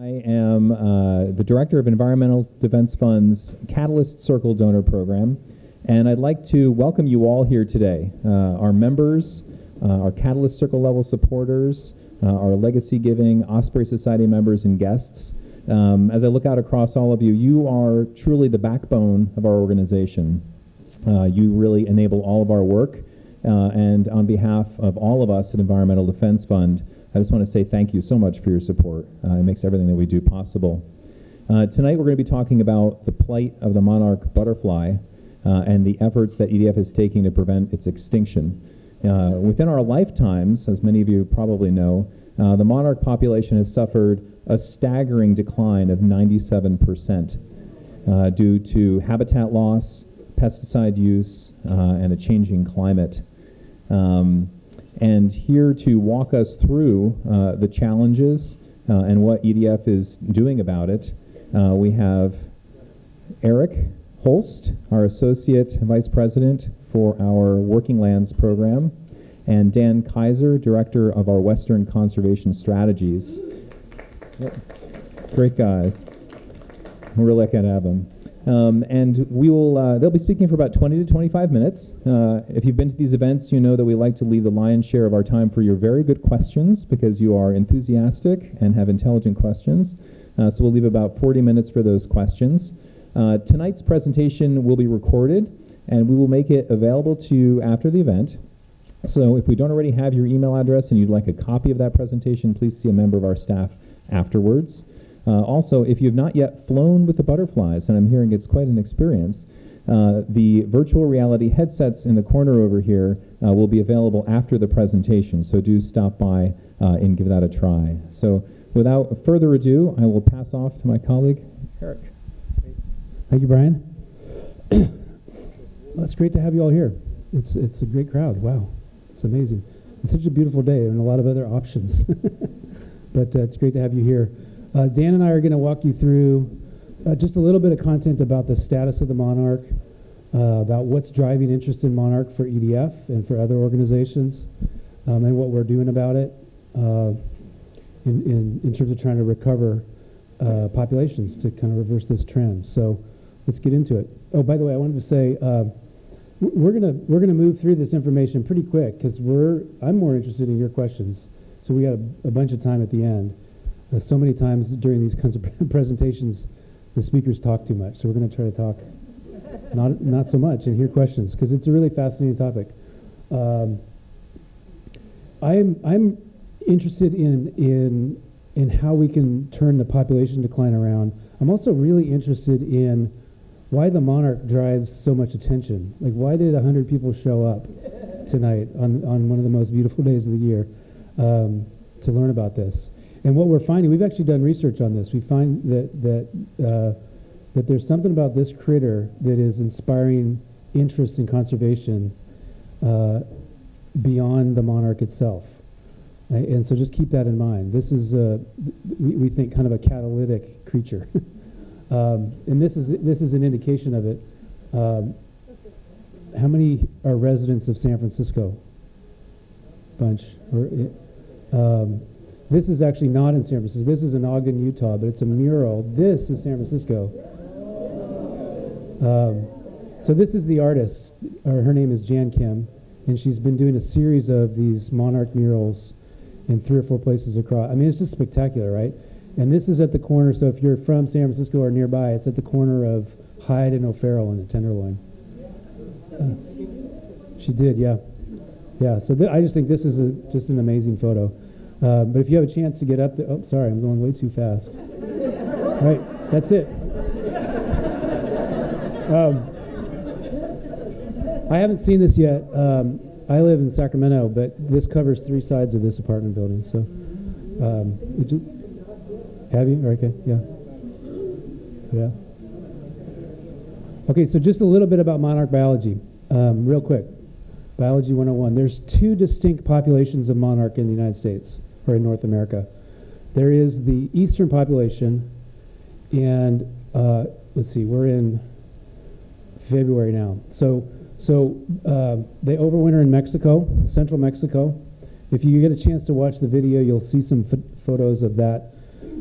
I am the Director of Environmental Defense Fund's Catalyst Circle Donor Program, and I'd like to welcome you all here today. Our members, our Catalyst Circle level supporters, our Legacy Giving, Osprey Society members, and guests. As I look out across all of you, you are truly the backbone of our organization. You really enable all of our work, and on behalf of all of us at Environmental Defense Fund, I just want to say thank you so much for your support. It makes everything that we do possible. Tonight we're going to be talking about the plight of the monarch butterfly and the efforts that EDF is taking to prevent its extinction. Within our lifetimes, as many of you probably know, the monarch population has suffered a staggering decline of 97% due to habitat loss, pesticide use, and a changing climate. And here to walk us through the challenges and what EDF is doing about it, we have Eric Holst, our Associate Vice President for our Working Lands Program, and Dan Kaiser, Director of our Western Conservation Strategies. Yep. Great guys. We're really lucky to have them. And we will, they'll be speaking for about 20 to 25 minutes. If you've been to these events, you know that we like to leave the lion's share of our time for your very good questions because you are enthusiastic and have intelligent questions. So we'll leave about 40 minutes for those questions. Tonight's presentation will be recorded and we will make it available to you after the event. So if we don't already have your email address and you'd like a copy of that presentation, please see a member of our staff afterwards. Also, if you've not yet flown with the butterflies, and I'm hearing it's quite an experience, the virtual reality headsets in the corner over here will be available after the presentation, so do stop by and give that a try. So without further ado, I will pass off to my colleague, Eric. Thank you, Brian. Well, it's great to have you all here. It's a great crowd. Wow, it's amazing. It's such a beautiful day and a lot of other options, but it's great to have you here. Dan and I are going to walk you through just a little bit of content about the status of the Monarch, about what's driving interest in Monarch for EDF and for other organizations, and what we're doing about it in terms of trying to recover populations to kind of reverse this trend. So let's get into it. Oh, by the way, I wanted to say we're gonna move through this information pretty quick because I'm more interested in your questions. So we got a bunch of time at the end. So many times during these kinds of presentations, the speakers talk too much. So we're going to try to talk not so much and hear questions because it's a really fascinating topic. I'm interested in how we can turn the population decline around. I'm also really interested in why the monarch drives so much attention. Like, why did 100 people show up tonight on one of the most beautiful days of the year to learn about this? And what we're finding, we've actually done research on this. We find that there's something about this critter that is inspiring interest in conservation beyond the monarch itself. Right? And so just keep that in mind. This is, we think, kind of a catalytic creature. And this is an indication of it. How many are residents of San Francisco? Bunch. This is actually not in San Francisco. This is in Ogden, Utah, but it's a mural. This is San Francisco. So this is the artist. Her name is Jan Kim, and she's been doing a series of these monarch murals in 3 or 4 places across. I mean, it's just spectacular, right? And this is at the corner, so if you're from San Francisco or nearby, it's at the corner of Hyde and O'Farrell in the Tenderloin. She did, yeah. Yeah, so I just think this is just an amazing photo. But if you have a chance to get up there, oh, sorry, I'm going way too fast. All right, that's it. I haven't seen this yet. I live in Sacramento, but this covers 3 sides of this apartment building. So, have you? Okay, yeah. Yeah. Okay, so just a little bit about monarch biology, real quick. Biology 101. There's 2 distinct populations of monarch in the United States, or in North America. There is the eastern population, and let's see, we're in February now. So they overwinter in Mexico, central Mexico. If you get a chance to watch the video, you'll see some photos of that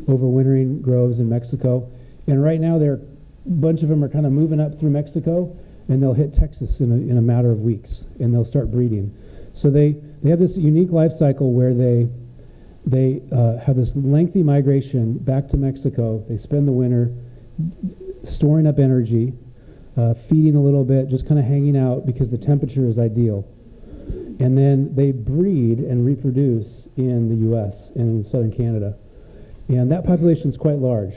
overwintering groves in Mexico. And right now, a bunch of them are kind of moving up through Mexico, and they'll hit Texas in a matter of weeks, and they'll start breeding. So they have this unique life cycle where they have this lengthy migration back to Mexico. They spend the winter storing up energy, feeding a little bit, just kind of hanging out because the temperature is ideal. And then they breed and reproduce in the U.S. and in southern Canada. And that population is quite large.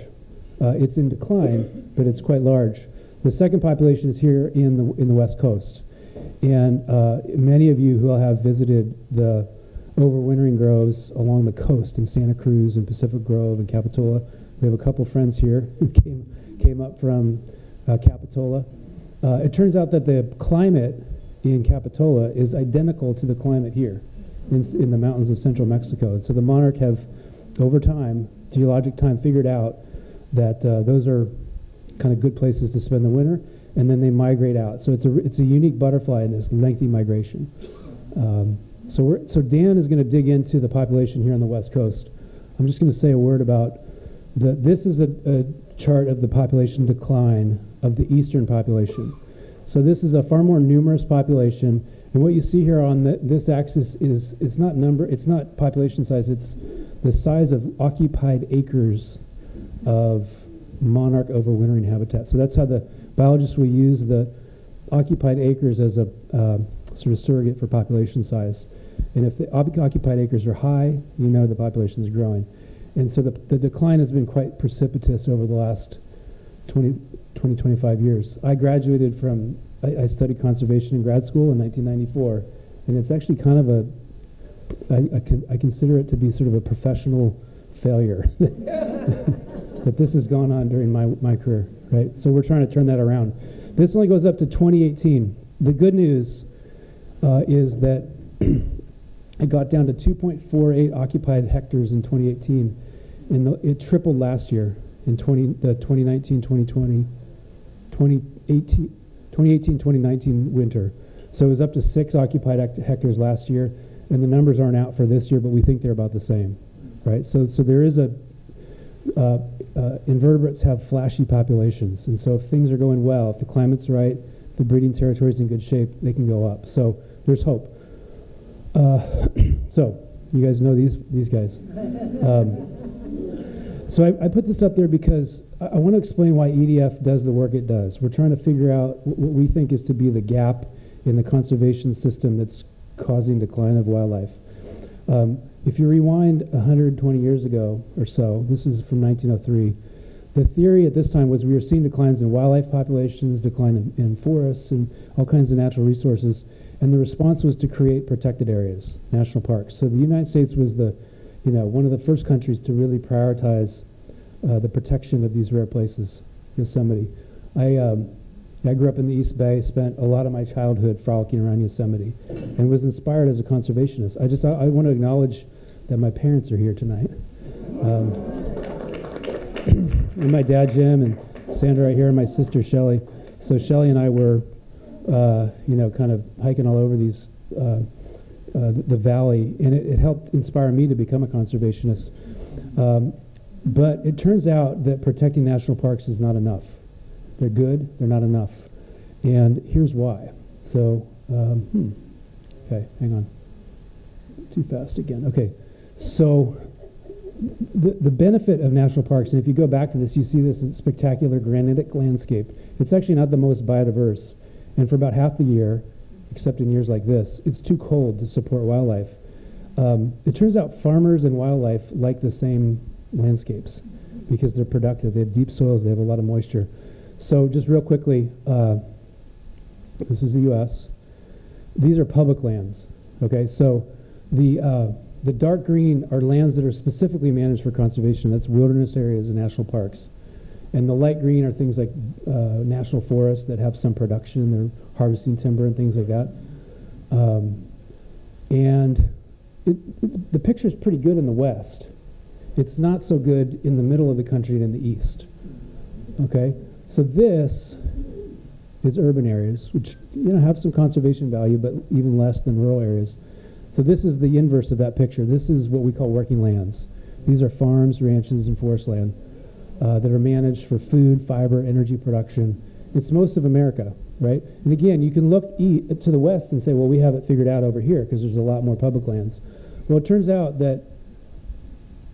It's in decline, but it's quite large. The second population is here in the West Coast. And many of you who have visited the overwintering groves along the coast in Santa Cruz and Pacific Grove and Capitola. We have a couple friends here who came up from Capitola. It turns out that the climate in Capitola is identical to the climate here in the mountains of central Mexico. And so the Monarch have, over time, geologic time, figured out that those are kind of good places to spend the winter, and then they migrate out. So it's a unique butterfly in this lengthy migration. So Dan is going to dig into the population here on the West Coast. I'm just going to say a word about this is a chart of the population decline of the eastern population. So this is a far more numerous population, and what you see here on this axis is it's not population size, it's the size of occupied acres of monarch overwintering habitat. So that's how the biologists will use the occupied acres as a sort of surrogate for population size. And if the occupied acres are high, you know the population is growing. And so the decline has been quite precipitous over the last 25 years. I graduated from, I studied conservation in grad school in 1994, and it's actually kind of I consider it to be sort of a professional failure that this has gone on during my career, right? So we're trying to turn that around. This only goes up to 2018. The good news is that it got down to 2.48 occupied hectares in 2018, and it tripled last year in 2018-2019 winter. So it was up to 6 occupied hectares last year, and the numbers aren't out for this year, but we think they're about the same, right? So there is invertebrates have flashy populations, and so if things are going well, if the climate's right, the breeding territory is in good shape, they can go up. So there's hope. So you guys know these guys. So I put this up there because I want to explain why EDF does the work it does. We're trying to figure out what we think is to be the gap in the conservation system that's causing decline of wildlife. If you rewind 120 years ago or so, this is from 1903, the theory at this time was we were seeing declines in wildlife populations, decline in forests, and all kinds of natural resources, and the response was to create protected areas, national parks. So the United States was one of the first countries to really prioritize the protection of these rare places. Yosemite. I grew up in the East Bay, spent a lot of my childhood frolicking around Yosemite, and was inspired as a conservationist. I want to acknowledge that my parents are here tonight. And my dad, Jim, and Sandra right here, and my sister, Shelley. So Shelley and I were, kind of hiking all over these, the valley, and it helped inspire me to become a conservationist. But it turns out that protecting national parks is not enough. They're good, they're not enough. And here's why. So, okay, hang on. Too fast again. Okay, so the benefit of national parks, and if you go back to this, you see this spectacular granitic landscape. It's actually not the most biodiverse. And for about half the year, except in years like this, it's too cold to support wildlife. It turns out farmers and wildlife like the same landscapes because they're productive. They have deep soils, they have a lot of moisture. So just real quickly, this is the U.S. These are public lands, okay? So the dark green are lands that are specifically managed for conservation. That's wilderness areas and national parks. And the light green are things like national forests that have some production. They're harvesting timber and things like that. And the picture's pretty good in the west. It's not so good in the middle of the country and in the east, okay? So this is urban areas, which have some conservation value, but even less than rural areas. So this is the inverse of that picture. This is what we call working lands. These are farms, ranches, and forest land that are managed for food, fiber, energy production. It's most of America, right? And again, you can look to the west and say, well, we have it figured out over here because there's a lot more public lands. Well, it turns out that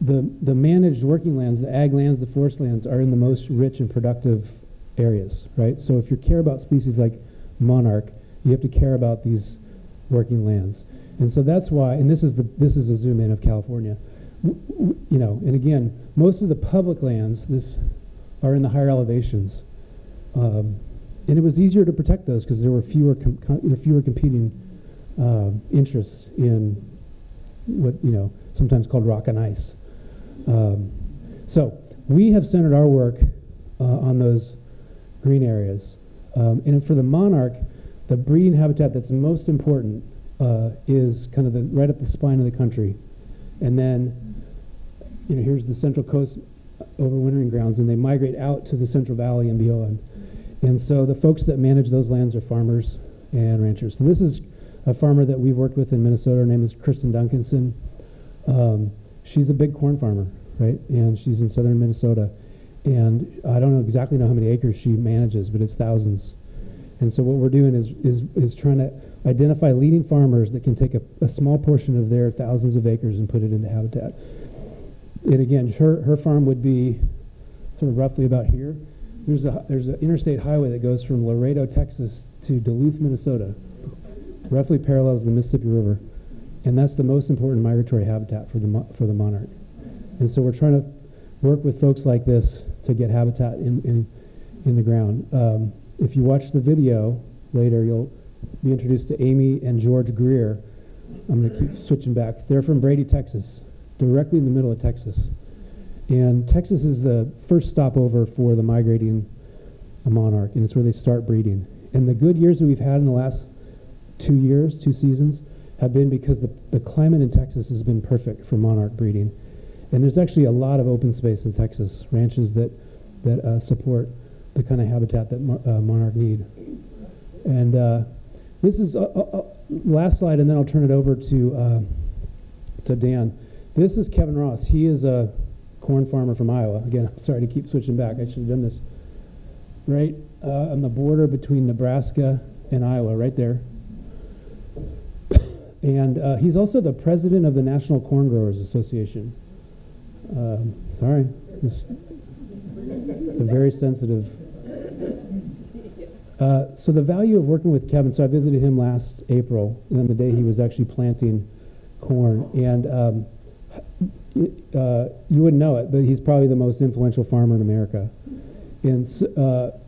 the managed working lands, the ag lands, the forest lands are in the most rich and productive areas, right? So if you care about species like monarch, you have to care about these working lands. And so that's why, and this is a zoom in of California. You know, and again, most of the public lands are in the higher elevations. And it was easier to protect those because there were fewer competing interests in what, you know, sometimes called rock and ice. So we have centered our work on those green areas. And for the monarch, the breeding habitat that's most important is kind of right up the spine of the country. And then, you know, here's the Central Coast overwintering grounds, and they migrate out to the Central Valley and beyond. And so the folks that manage those lands are farmers and ranchers. So this is a farmer that we've worked with in Minnesota. Her name is Kristen Duncanson. She's a big corn farmer, right? And she's in southern Minnesota. And I don't exactly know how many acres she manages, but it's thousands. And so what we're doing is trying to identify leading farmers that can take a small portion of their thousands of acres and put it into habitat. And again, her farm would be sort of roughly about here. There's an interstate highway that goes from Laredo, Texas to Duluth, Minnesota, roughly parallels the Mississippi River. And that's the most important migratory habitat for the monarch. And so we're trying to work with folks like this to get habitat in the ground. If you watch the video later, you'll be introduced to Amy and George Greer. I'm going to keep switching back. They're from Brady, Texas, directly in the middle of Texas. And Texas is the first stopover for the migrating monarch, and it's where they start breeding. And the good years that we've had in the last 2 seasons, have been because the climate in Texas has been perfect for monarch breeding. And there's actually a lot of open space in Texas, ranches that support the kind of habitat that monarch need. And this is last slide, and then I'll turn it over to Dan. This is Kevin Ross. He is a corn farmer from Iowa. Again, I'm sorry to keep switching back. I should have done this. Right on the border between Nebraska and Iowa, right there. And he's also the president of the National Corn Growers Association. Sorry, they're very sensitive. So the value of working with Kevin, so I visited him last April, on the day he was actually planting corn. And you wouldn't know it, but he's probably the most influential farmer in America. And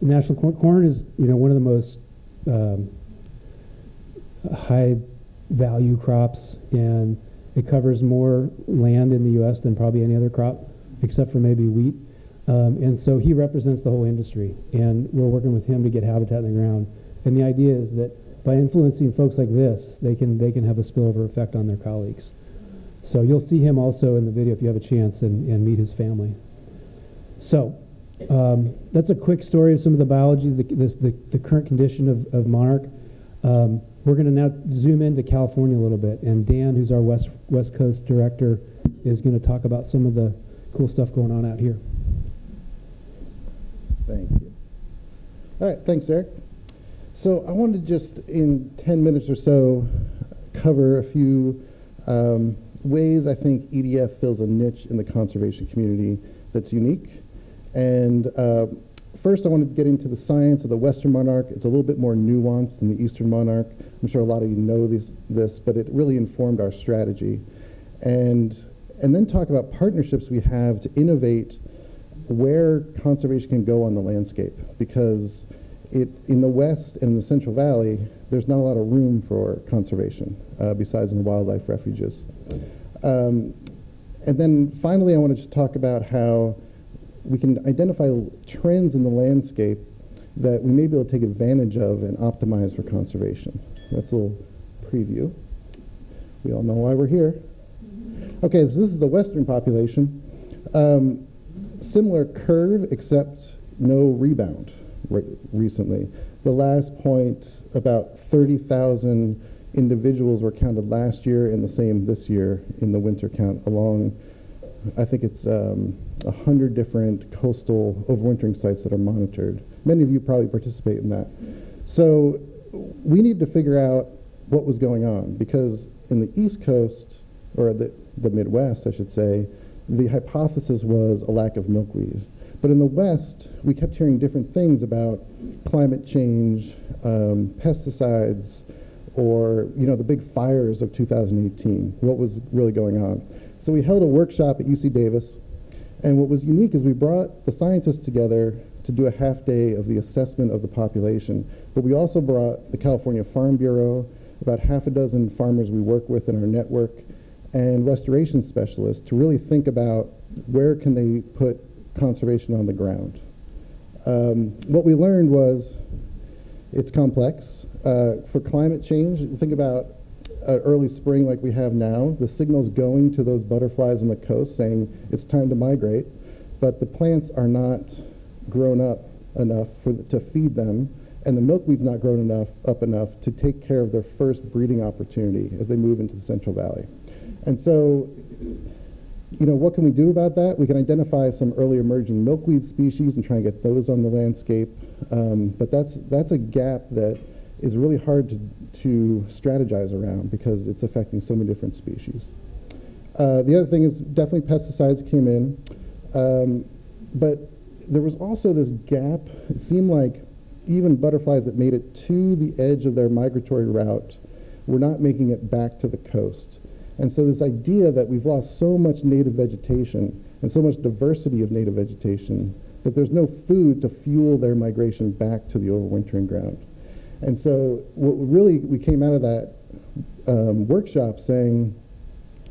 national corn is, you know, one of the most high value crops, and it covers more land in the U.S. than probably any other crop, except for maybe wheat. And so he represents the whole industry, and we're working with him to get habitat in the ground. And the idea is that by influencing folks like this, they can have a spillover effect on their colleagues. So you'll see him also in the video if you have a chance and meet his family. So that's a quick story of some of the biology, the current condition of monarch. We're going to now zoom into California a little bit, and Dan, who's our West Coast director, is going to talk about some of the cool stuff going on out here. Thank you. All right, thanks, Eric. So I wanted to just, in 10 minutes or so, cover a few ways I think EDF fills a niche in the conservation community that's unique. And first, I want to get into the science of the Western monarch. It's a little bit more nuanced than the Eastern monarch. I'm sure a lot of you know this, but it really informed our strategy. And then talk about partnerships we have to innovate where conservation can go on the landscape. Because in the West and the Central Valley, there's not a lot of room for conservation, besides in the wildlife refuges. And then finally, I want to just talk about how we can identify trends in the landscape that we may be able to take advantage of and optimize for conservation. That's a little preview. We all know why we're here. Okay, so this is the Western population. Similar curve, except no rebound recently. The last point, about 30,000 individuals were counted last year and the same this year in the winter count along I think it's 100 different coastal overwintering sites that are monitored. Many of you probably participate in that. So we need to figure out what was going on, because in the East Coast, or the Midwest, I should say, the hypothesis was a lack of milkweed. But in the West, we kept hearing different things about climate change, pesticides, or the big fires of 2018, what was really going on. So we held a workshop at UC Davis, and what was unique is we brought the scientists together to do a half day of the assessment of the population, but we also brought the California Farm Bureau, about half a dozen farmers we work with in our network, and restoration specialists to really think about where can they put conservation on the ground. What we learned was it's complex. For climate change, think about early spring like we have now. The signal's going to those butterflies on the coast saying it's time to migrate, but the plants are not grown up enough to feed them, and the milkweed's not grown up enough to take care of their first breeding opportunity as they move into the Central Valley. And so, what can we do about that? We can identify some early emerging milkweed species and try and get those on the landscape, but that's a gap that is really hard to strategize around because it's affecting so many different species. The other thing is definitely pesticides came in, but there was also this gap. It seemed like even butterflies that made it to the edge of their migratory route were not making it back to the coast. And so this idea that we've lost so much native vegetation and so much diversity of native vegetation that there's no food to fuel their migration back to the overwintering ground. And so we came out of that workshop saying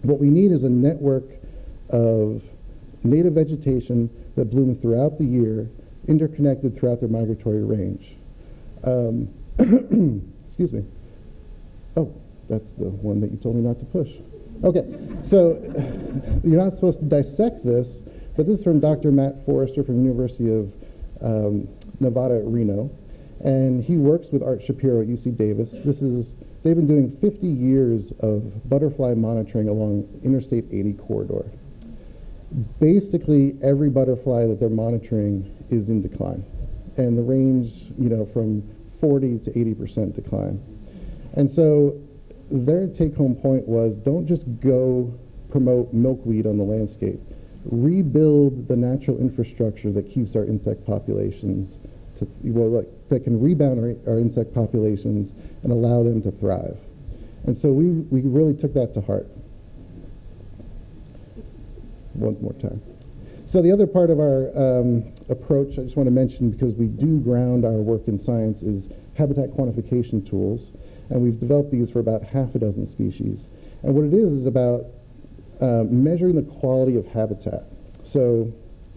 what we need is a network of native vegetation that blooms throughout the year, interconnected throughout their migratory range. Excuse me. Oh, that's the one that you told me not to push. Okay, so you're not supposed to dissect this, but this is from Dr. Matt Forrester from the University of Nevada at Reno. And he works with Art Shapiro at UC Davis. They've been doing 50 years of butterfly monitoring along Interstate 80 corridor. Basically, every butterfly that they're monitoring is in decline. And the range, from 40 to 80% decline. And so their take-home point was, don't just go promote milkweed on the landscape. Rebuild the natural infrastructure that keeps our insect populations that can rebound our insect populations and allow them to thrive. And so we really took that to heart. Once more time. So the other part of our approach, I just want to mention, because we do ground our work in science, is habitat quantification tools. And we've developed these for about half a dozen species. And what it is about measuring the quality of habitat. So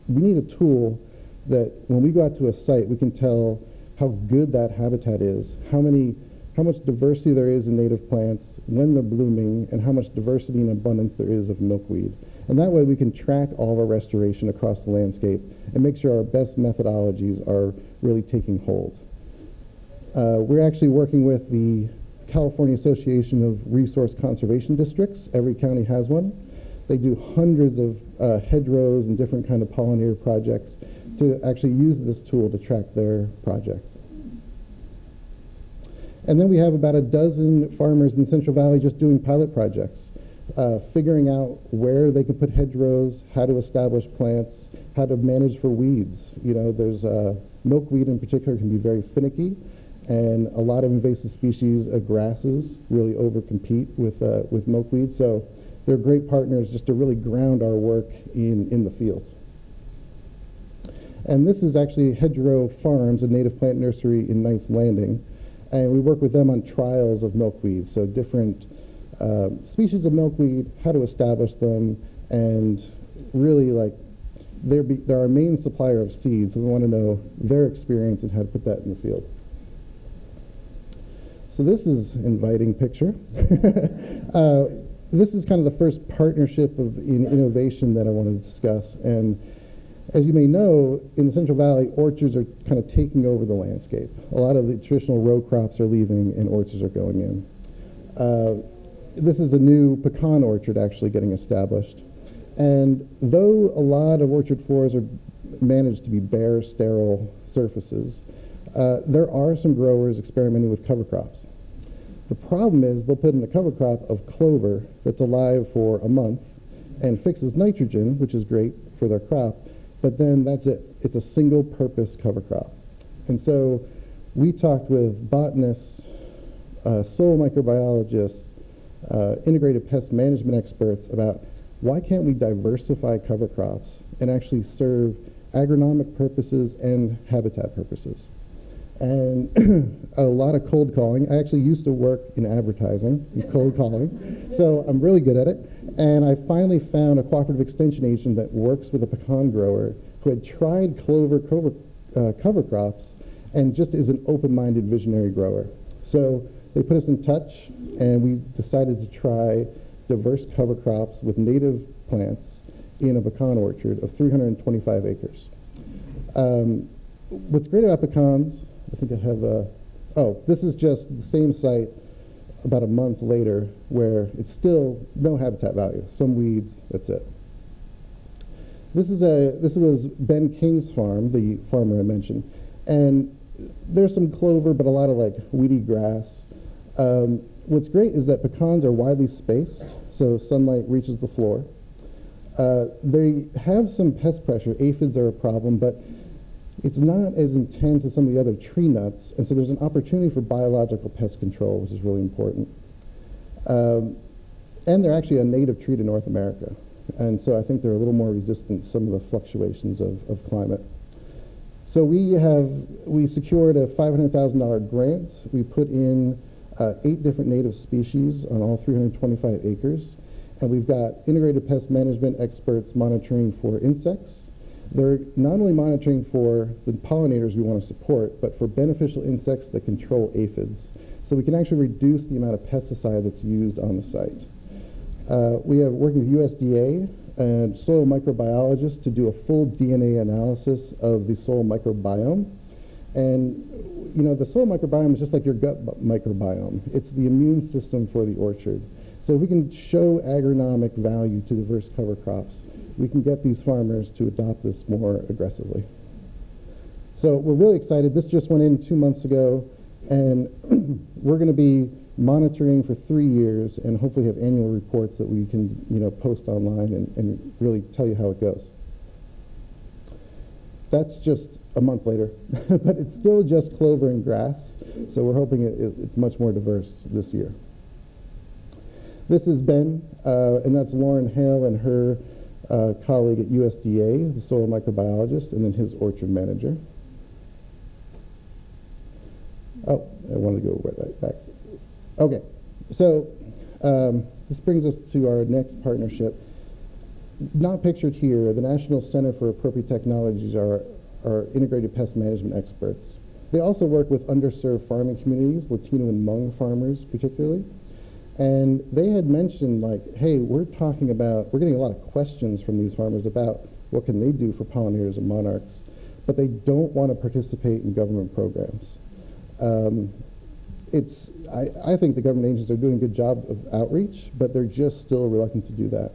we need a tool that when we go out to a site, we can tell how good that habitat is, how much diversity there is in native plants, when they're blooming, and how much diversity and abundance there is of milkweed. And that way we can track all of our restoration across the landscape and make sure our best methodologies are really taking hold. We're actually working with the California Association of Resource Conservation Districts. Every county has one. They do hundreds of hedgerows and different kind of pollinator projects to actually use this tool to track their projects. And then we have about a dozen farmers in the Central Valley just doing pilot projects, figuring out where they could put hedgerows, how to establish plants, how to manage for weeds. There's milkweed in particular can be very finicky, and a lot of invasive species of grasses really overcompete with milkweed. So they're great partners just to really ground our work in the field. And this is actually Hedgerow Farms, a native plant nursery in Knights Landing. And we work with them on trials of milkweed, so different species of milkweed, how to establish them, and really they're our main supplier of seeds, so we want to know their experience and how to put that in the field. So this is an inviting picture. This is kind of the first partnership in innovation that I want to discuss. And as you may know, in the Central Valley, orchards are kind of taking over the landscape. A lot of the traditional row crops are leaving and orchards are going in. This is a new pecan orchard actually getting established. And though a lot of orchard floors are managed to be bare, sterile surfaces, there are some growers experimenting with cover crops. The problem is they'll put in a cover crop of clover that's alive for a month and fixes nitrogen, which is great for their crop, but then that's it. It's a single-purpose cover crop. And so we talked with botanists, soil microbiologists, integrated pest management experts about why can't we diversify cover crops and actually serve agronomic purposes and habitat purposes. And a lot of cold calling. I actually used to work in advertising, in cold calling, so I'm really good at it. And I finally found a cooperative extension agent that works with a pecan grower who had tried clover cover crops and just is an open-minded visionary grower. So they put us in touch, and we decided to try diverse cover crops with native plants in a pecan orchard of 325 acres. What's great about pecans, I think I have this is just the same site about a month later where it's still no habitat value, some weeds, that's it. This was Ben King's farm, the farmer I mentioned, and there's some clover, but a lot of like weedy grass. What's great is that pecans are widely spaced, so sunlight reaches the floor. They have some pest pressure. Aphids are a problem, but it's not as intense as some of the other tree nuts, and so there's an opportunity for biological pest control, which is really important. And they're actually a native tree to North America, and so I think they're a little more resistant to some of the fluctuations of climate. So we secured a $500,000 grant. We put in 8 different native species on all 325 acres, and we've got integrated pest management experts monitoring for insects. They're not only monitoring for the pollinators we want to support, but for beneficial insects that control aphids. So we can actually reduce the amount of pesticide that's used on the site. We are working with USDA and soil microbiologists to do a full DNA analysis of the soil microbiome. And you know, the soil microbiome is just like your gut microbiome. It's the immune system for the orchard. So if we can show agronomic value to diverse cover crops, we can get these farmers to adopt this more aggressively. So we're really excited. This just went in 2 months ago, and we're going to be monitoring for 3 years and hopefully have annual reports that we can post online and really tell you how it goes. That's just a month later, but it's still just clover and grass, so we're hoping it's much more diverse this year. This is Ben, and that's Lauren Hale and her colleague at USDA, the soil microbiologist, and then his orchard manager. Oh, I wanted to go right back. Okay, so this brings us to our next partnership. Not pictured here, the National Center for Appropriate Technologies are integrated pest management experts. They also work with underserved farming communities, Latino and Hmong farmers particularly. And they had mentioned, like, hey, we're getting a lot of questions from these farmers about what can they do for pollinators and monarchs, but they don't want to participate in government programs. I think the government agencies are doing a good job of outreach, but they're just still reluctant to do that.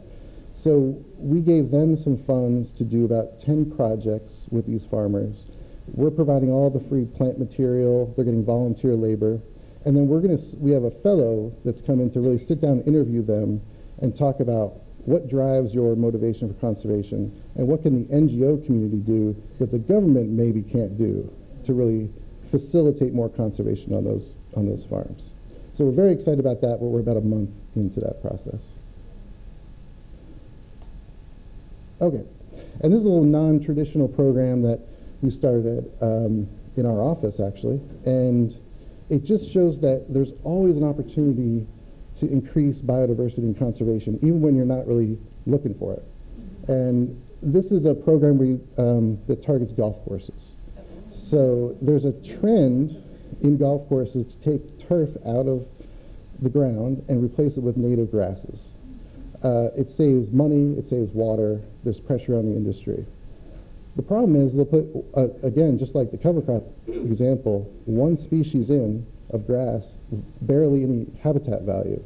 So we gave them some funds to do about 10 projects with these farmers. We're providing all the free plant material. They're getting volunteer labor. And then we have a fellow that's come in to really sit down and interview them and talk about what drives your motivation for conservation and what can the NGO community do that the government maybe can't do to really facilitate more conservation on those farms. So we're very excited about that, but we're about a month into that process. Okay, and this is a little non-traditional program that we started in our office, actually, and it just shows that there's always an opportunity to increase biodiversity and conservation, even when you're not really looking for it. And this is a program that targets golf courses. So there's a trend in golf courses to take turf out of the ground and replace it with native grasses. It saves money, it saves water, there's pressure on the industry. The problem is they'll put, again, just like the cover crop example, one species in of grass, barely any habitat value.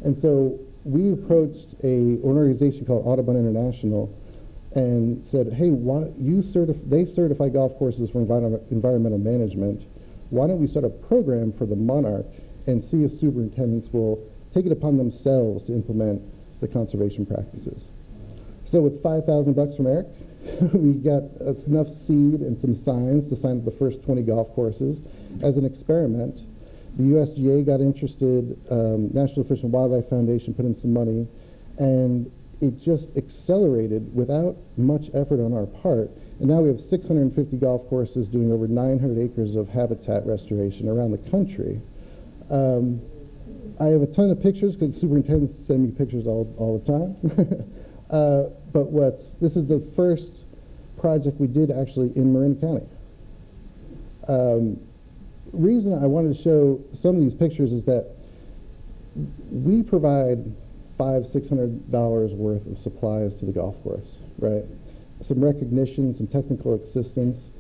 And so we approached an organization called Audubon International and said, hey, they certify golf courses for environmental management. Why don't we start a program for the Monarch and see if superintendents will take it upon themselves to implement the conservation practices. So with $5,000 from Eric, we got enough seed and some signs to sign up the first 20 golf courses as an experiment. The USGA got interested, National Fish and Wildlife Foundation put in some money, and it just accelerated without much effort on our part. And now we have 650 golf courses doing over 900 acres of habitat restoration around the country. I have a ton of pictures because superintendents send me pictures all the time. But this is the first project we did actually in Marin County. Reason I wanted to show some of these pictures is that we provide $500–600 worth of supplies to the golf course, right? Some recognition, some technical assistance.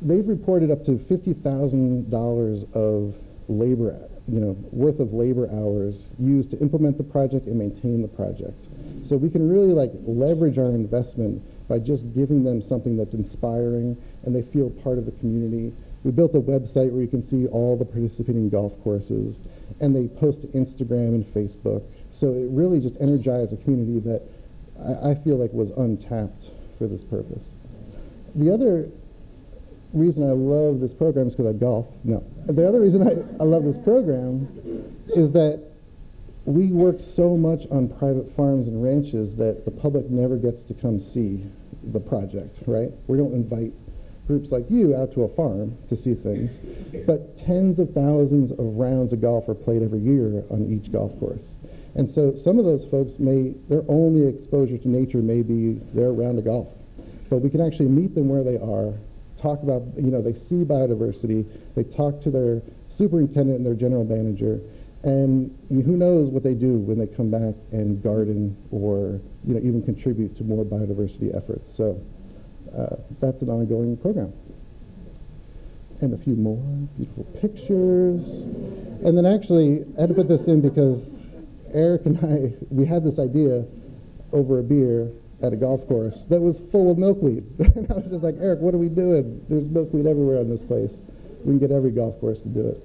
They've reported up to $50,000 of labor, worth of labor hours used to implement the project and maintain the project. So we can really leverage our investment by just giving them something that's inspiring and they feel part of the community. We built a website where you can see all the participating golf courses, and they post to Instagram and Facebook. So it really just energized a community that I feel like was untapped for this purpose. The other reason I love this program is because I golf. No. The other reason I love this program is that we work so much on private farms and ranches that the public never gets to come see the project, right? We don't invite groups like you out to a farm to see things, but tens of thousands of rounds of golf are played every year on each golf course. And so some of those folks their only exposure to nature may be their round of golf. But we can actually meet them where they are, talk about, they see biodiversity, they talk to their superintendent and their general manager, and who knows what they do when they come back and garden or, even contribute to more biodiversity efforts. So that's an ongoing program. And a few more beautiful pictures. And then actually, I had to put this in because Eric and we had this idea over a beer at a golf course that was full of milkweed. And I was just like, Eric, what are we doing? There's milkweed everywhere on this place. We can get every golf course to do it.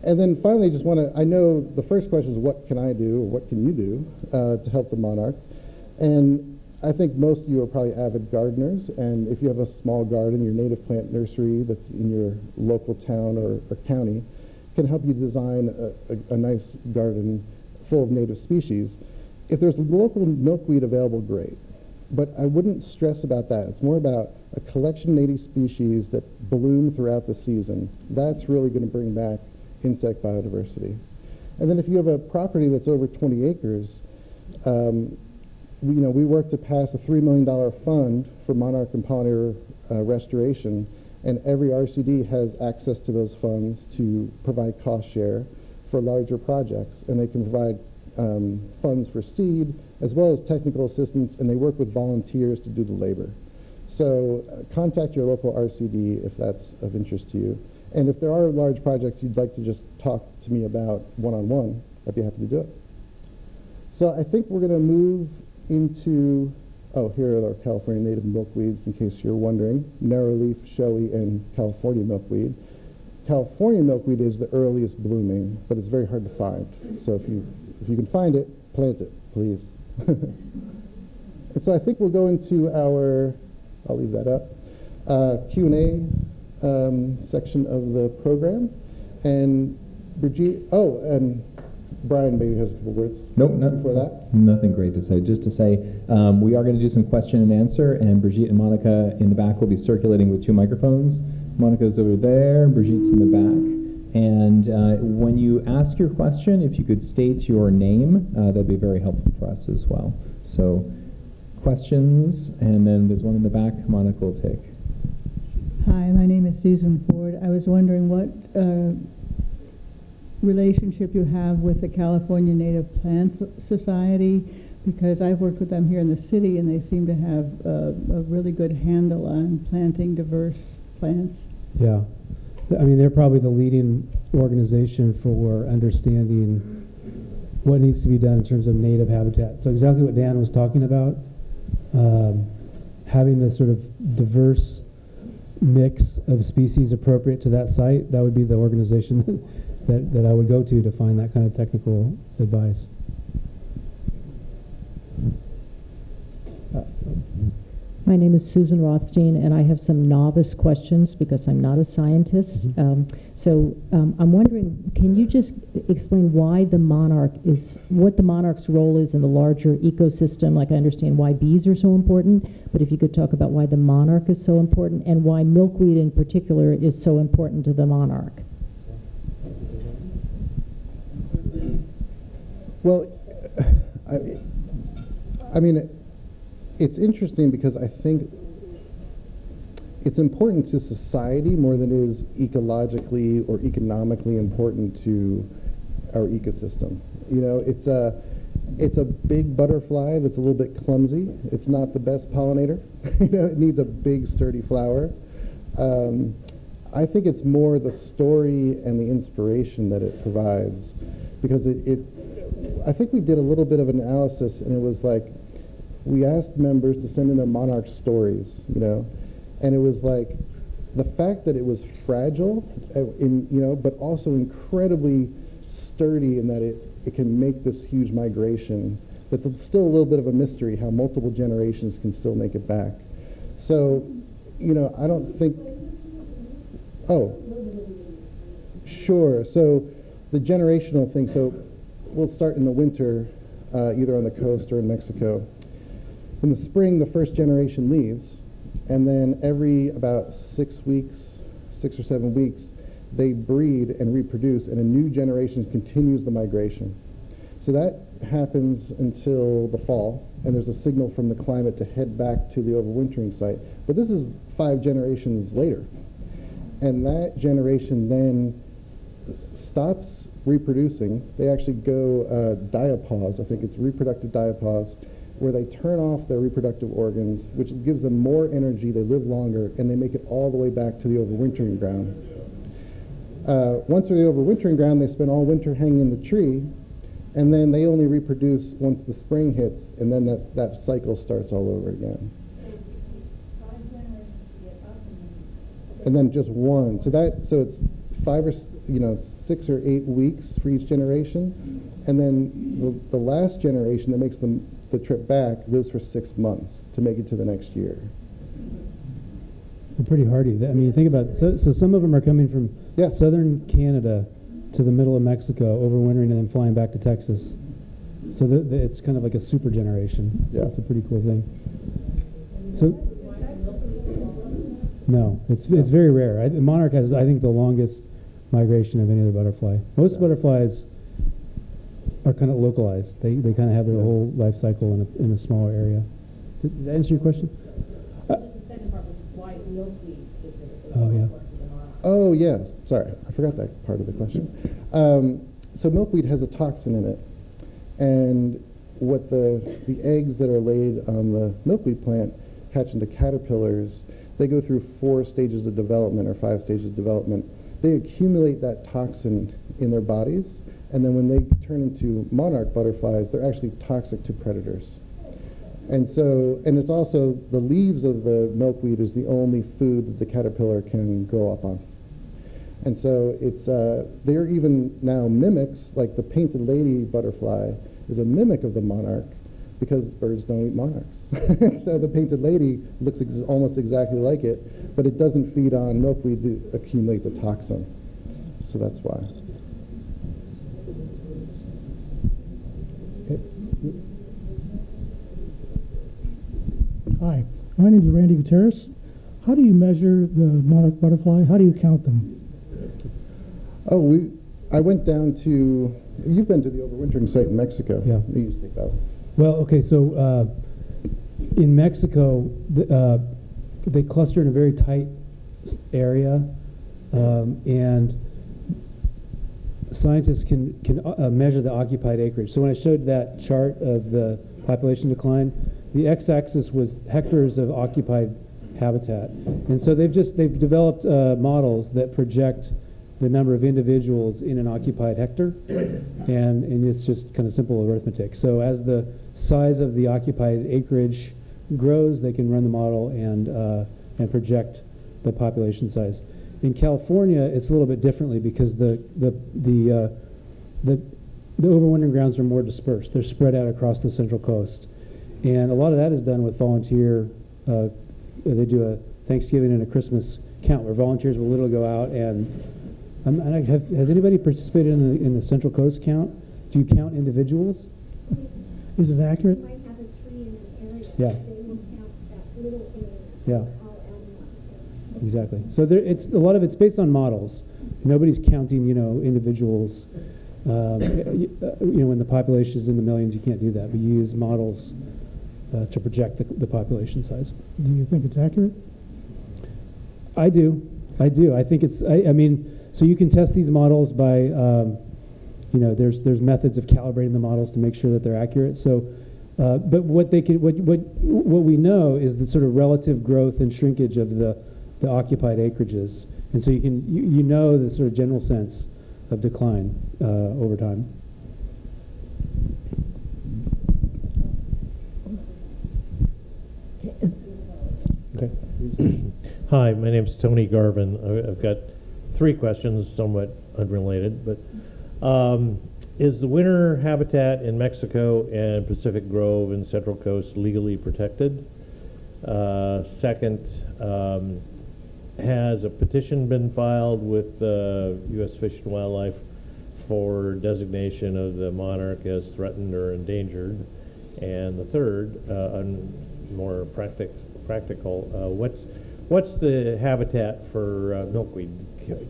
And then finally, I know the first question is what can I do or what can you do to help the Monarch? And I think most of you are probably avid gardeners, and if you have a small garden, your native plant nursery that's in your local town or county can help you design a nice garden full of native species. If there's local milkweed available, great. But I wouldn't stress about that. It's more about a collection of native species that bloom throughout the season. That's really going to bring back insect biodiversity. And then if you have a property that's over 20 acres, we work to pass a $3 million fund for monarch and pollinator restoration, and every RCD has access to those funds to provide cost share for larger projects, and they can provide funds for seed as well as technical assistance, and they work with volunteers to do the labor. So contact your local RCD if that's of interest to you. And if there are large projects you'd like to just talk to me about one-on-one, I'd be happy to do it. So I think we're going to move into, here are our California native milkweeds, in case you're wondering. Narrowleaf, showy, and California milkweed. California milkweed is the earliest blooming, but it's very hard to find. So if you can find it, plant it, please. And so I think we'll go into our, I'll leave that up, Q&A section of the program. And Brigitte, and Brian maybe has a couple words. Nope, before that. Nothing great to say. Just to say, we are going to do some question and answer, and Brigitte and Monica in the back will be circulating with 2 microphones. Monica's over there, Brigitte's in the back. And when you ask your question, if you could state your name, that'd be very helpful for us as well. So, questions, and then there's one in the back Monica will take. Hi, my name is Susan Ford. I was wondering what relationship you have with the California Native Plants Society, because I've worked with them here in the city and they seem to have a really good handle on planting diverse plants. Yeah. I mean, they're probably the leading organization for understanding what needs to be done in terms of native habitat. So exactly what Dan was talking about, having this sort of diverse mix of species appropriate to that site, that would be the organization that I would go to find that kind of technical advice. My name is Susan Rothstein, and I have some novice questions because I'm not a scientist. I'm wondering, can you just explain why the monarch what the monarch's role is in the larger ecosystem? Like, I understand why bees are so important, but if you could talk about why the monarch is so important and why milkweed in particular is so important to the monarch. Well, I mean, it's interesting because I think it's important to society more than it is ecologically or economically important to our ecosystem. You know, it's a big butterfly that's a little bit clumsy. It's not the best pollinator. You know, it needs a big, sturdy flower. I think it's more the story and the inspiration that it provides, because I think we did a little bit of an analysis, and it was like, we asked members to send in their monarch stories, you know, and it was like the fact that it was fragile, but also incredibly sturdy in that it can make this huge migration. That's still a little bit of a mystery how multiple generations can still make it back. So, you know, I don't think. Oh, sure. So the generational thing. So we'll start in the winter, either on the coast or in Mexico. In the spring, the first generation leaves, and then every about 6 or 7 weeks, they breed and reproduce, and a new generation continues the migration. So that happens until the fall, and there's a signal from the climate to head back to the overwintering site. But this is 5 generations later, and that generation then stops reproducing. They actually go diapause. I think it's reproductive diapause, where they turn off their reproductive organs, which gives them more energy, they live longer, and they make it all the way back to the overwintering ground. Once they're the overwintering ground, they spend all winter hanging in the tree, and then they only reproduce once the spring hits, and then that cycle starts all over again. And then just one. So it's 6 or 8 weeks for each generation, and then the last generation that makes the trip back lives for 6 months to make it to the next year. They're pretty hardy. I mean, think about it. So some of them are coming from southern Canada to the middle of Mexico, overwintering, and then flying back to Texas. So it's kind of like a super generation. So it's a pretty cool thing. So no, it's very rare. The monarch has, I think, the longest migration of any other butterfly. Most butterflies are kind of localized. They kind of have their whole life cycle in a smaller area. Did that answer your question? Just the second part was why is milkweed specifically? Oh, yeah. Oh, yeah. Sorry, I forgot that part of the question. So milkweed has a toxin in it, and what the eggs that are laid on the milkweed plant hatch into caterpillars. They go through 4 stages of development or 5 stages of development. They accumulate that toxin in their bodies, and then when they turn into monarch butterflies, they're actually toxic to predators. And it's also the leaves of the milkweed is the only food that the caterpillar can grow up on. And so they're even now mimics, like the painted lady butterfly is a mimic of the monarch because birds don't eat monarchs. So the painted lady looks almost exactly like it, but it doesn't feed on milkweed to accumulate the toxin. So that's why. Hi, my name is Randy Gutierrez. How do you measure the monarch butterfly? How do you count them? Oh, I went down to, you've been to the overwintering site in Mexico. Yeah. You used to take that one. Well, okay, so in Mexico, they cluster in a very tight area, and scientists can measure the occupied acreage. So when I showed that chart of the population decline, the x-axis was hectares of occupied habitat, and so they've developed models that project the number of individuals in an occupied hectare, and it's just kind of simple arithmetic. So as the size of the occupied acreage grows, they can run the model and project the population size. In California, it's a little bit differently because the overwintering grounds are more dispersed. They're spread out across the Central Coast, and a lot of that is done with volunteer. They do a Thanksgiving and a Christmas count where volunteers will literally go out and. Has anybody participated in the Central Coast count? Do you count individuals? Is it accurate? You might have a tree in an area. Yeah. They will count that little area. Yeah. All animals. Exactly. So it's a lot of it's based on models. Nobody's counting, individuals. When the population is in the millions, you can't do that. But you use models to project the population size. Do you think it's accurate? I do. I think it's. So you can test these models by, there's methods of calibrating the models to make sure that they're accurate. So, but what we know is the sort of relative growth and shrinkage of the occupied acreages, and so you know the sort of general sense of decline over time. Okay. Hi, my name's Tony Garvin. I've got 3 questions, somewhat unrelated, but is the winter habitat in Mexico and Pacific Grove and Central Coast legally protected? Second, has a petition been filed with U.S. Fish and Wildlife for designation of the monarch as threatened or endangered? And the third, more practical, what's the habitat for milkweed?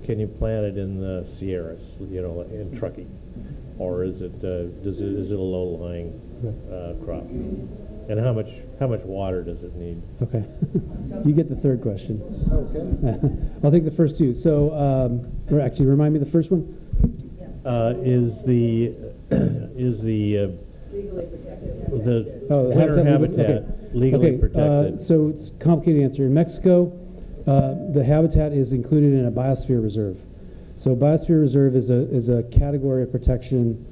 Can you plant it in the Sierras, in Truckee, or is it a low-lying crop? And how much water does it need? Okay, you get the third question. Okay. I'll take the first 2. So, or actually, remind me the first one. Is the winter habitat legally protected? So it's a complicated answer. In Mexico, the habitat is included in a biosphere reserve. So biosphere reserve is a category of protection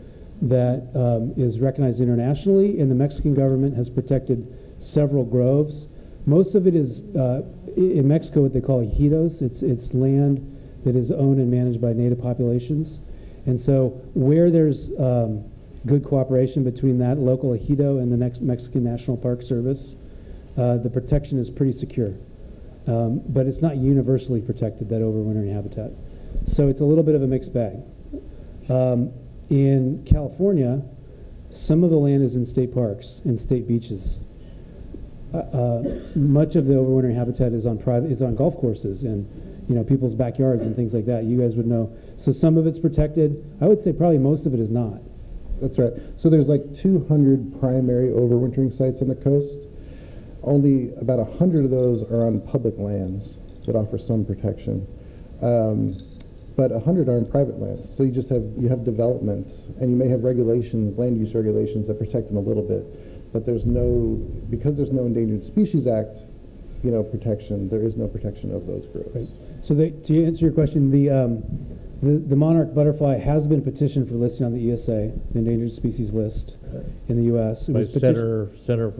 that is recognized internationally, and the Mexican government has protected several groves. Most of it is in Mexico what they call ejidos. It's land that is owned and managed by native populations, and so where there's good cooperation between that local ejido and the next Mexican National Park Service, the protection is pretty secure. But it's not universally protected, that overwintering habitat. So it's a little bit of a mixed bag. In California, some of the land is in state parks and state beaches. Much of the overwintering habitat is on golf courses and people's backyards and things like that. You guys would know. So some of it's protected. I would say probably most of it is not. That's right. So there's like 200 primary overwintering sites on the coast. Only about 100 of those are on public lands that offer some protection, but 100 are on private lands. So you have development, and you may have regulations, land use regulations that protect them a little bit, but because there's no Endangered Species Act, protection. There is no protection of those groves. Right. So to answer your question, the monarch butterfly has been petitioned for listing on the ESA, the endangered species list in the U.S. It By was Center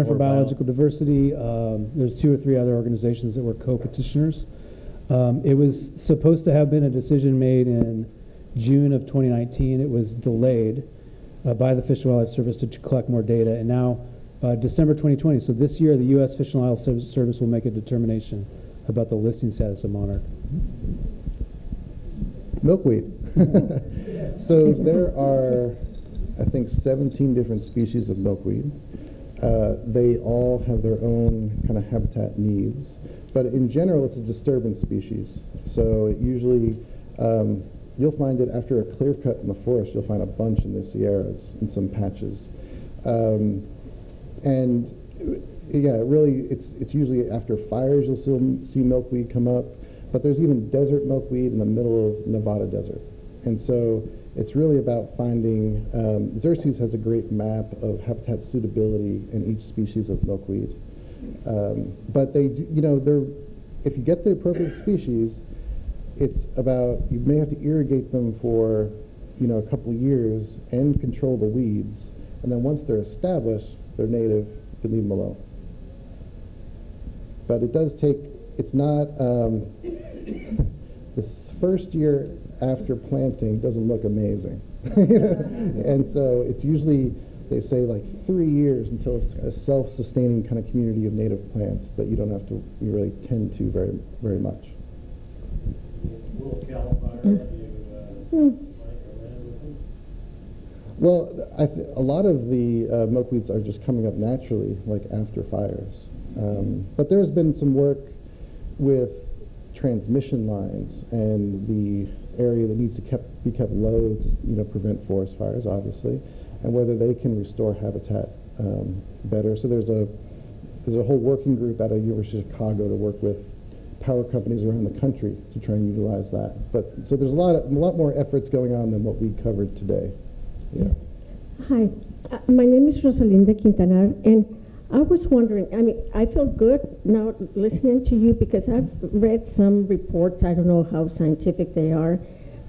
for Biological Diversity. There's 2 or 3 other organizations that were co-petitioners. It was supposed to have been a decision made in June of 2019. It was delayed by the Fish and Wildlife Service to collect more data, and now December 2020. So this year, the U.S. Fish and Wildlife Service will make a determination about the listing status of monarch. Milkweed. So there are, I think, 17 different species of milkweed. They all have their own kind of habitat needs, but in general, it's a disturbance species. So it usually, you'll find it after a clear cut in the forest. You'll find a bunch in the Sierras in some patches, and yeah, really, it's usually after fires you'll see milkweed come up. But there's even desert milkweed in the middle of Nevada desert. And so it's really about finding, Xerces has a great map of habitat suitability in each species of milkweed. But if you get the appropriate species, it's about, you may have to irrigate them for, a couple of years and control the weeds. And then once they're established, they're native, you can leave them alone. But it does take, it's not, this first year after planting doesn't look amazing. And so it's usually, they say like 3 years until it's a self-sustaining kind of community of native plants that you don't have to you really tend to very, very much. Will Cal Fire let you plant your land with them? Well, a lot of the milkweeds are just coming up naturally, like after fires. But there's been some work with transmission lines and the area that needs to be kept low to prevent forest fires, obviously, and whether they can restore habitat better. So there's a whole working group out of University of Chicago to work with power companies around the country to try and utilize that. But so there's a lot more efforts going on than what we covered today. Yeah. Hi, my name is Rosalinda Quintanar, and I was wondering, I feel good now listening to you because I've read some reports, I don't know how scientific they are,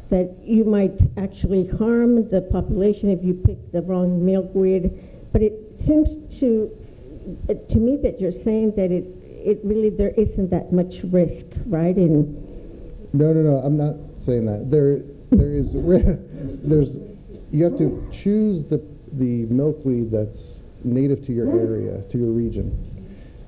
that you might actually harm the population if you pick the wrong milkweed. But it seems to me that you're saying that it really, there isn't that much risk, right? No, I'm not saying that. There is, you have to choose the milkweed that's native to your area, to your region.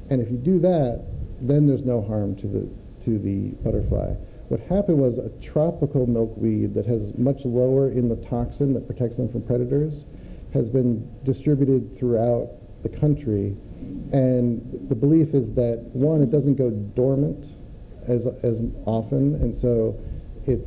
And if you do that, then there's no harm to the butterfly. What happened was a tropical milkweed that has much lower in the toxin that protects them from predators has been distributed throughout the country. And the belief is that, one, it doesn't go dormant as often, and so it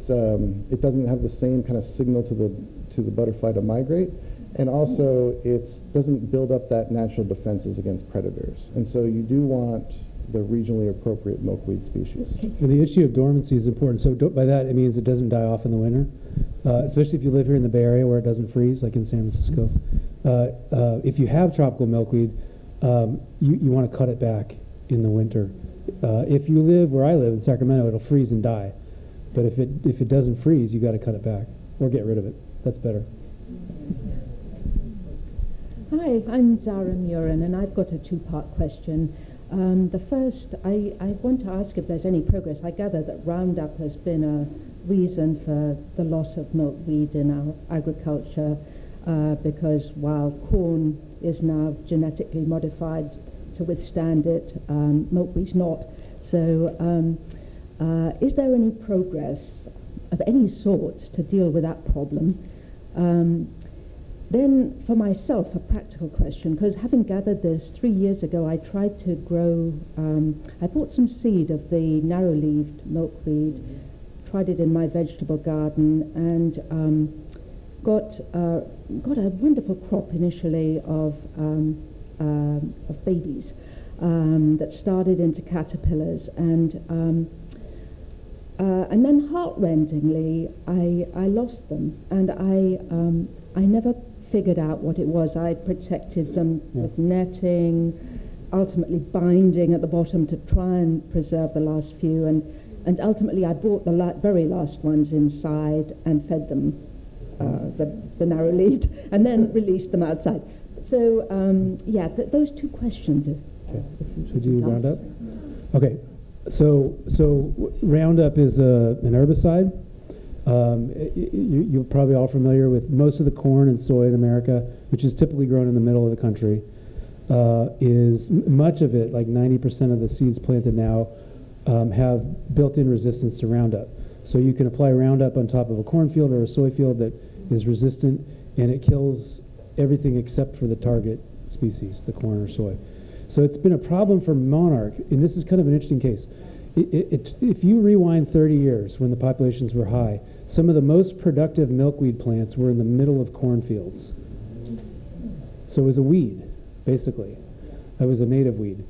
doesn't have the same kind of signal to the butterfly to migrate. And also, it doesn't build up that natural defenses against predators. And so you do want the regionally appropriate milkweed species. Well, the issue of dormancy is important. So by that, it means it doesn't die off in the winter, especially if you live here in the Bay Area where it doesn't freeze, like in San Francisco. If you have tropical milkweed, you want to cut it back in the winter. If you live where I live in Sacramento, it'll freeze and die. But if it doesn't freeze, you got to cut it back or get rid of it. That's better. Hi, I'm Zara Murin, and I've got a two-part question. The first, I want to ask if there's any progress. I gather that Roundup has been a reason for the loss of milkweed in our agriculture because while corn is now genetically modified to withstand it, milkweed's not. So is there any progress of any sort to deal with that problem? Then for myself, a practical question, because having gathered this 3 years ago, I tried to grow, I bought some seed of the narrow-leaved milkweed, tried it in my vegetable garden, and got a wonderful crop initially of babies that started into caterpillars, and then heart-rendingly, I lost them, and I never figured out what it was. I protected them with netting, ultimately binding at the bottom to try and preserve the last few, and ultimately I brought the very last ones inside and fed them the narrow-leaved, and then released them outside. So, those two questions. Okay. So do you Roundup? Okay. So Roundup is an herbicide. You're probably all familiar with most of the corn and soy in America, which is typically grown in the middle of the country. Is much of it, like 90% of the seeds planted now, have built-in resistance to Roundup. So you can apply Roundup on top of a cornfield or a soy field that is resistant, and it kills everything except for the target species, the corn or soy. So it's been a problem for Monarch, and this is kind of an interesting case. If you rewind 30 years when the populations were high, some of the most productive milkweed plants were in the middle of cornfields. So it was a weed, basically. It was a native weed.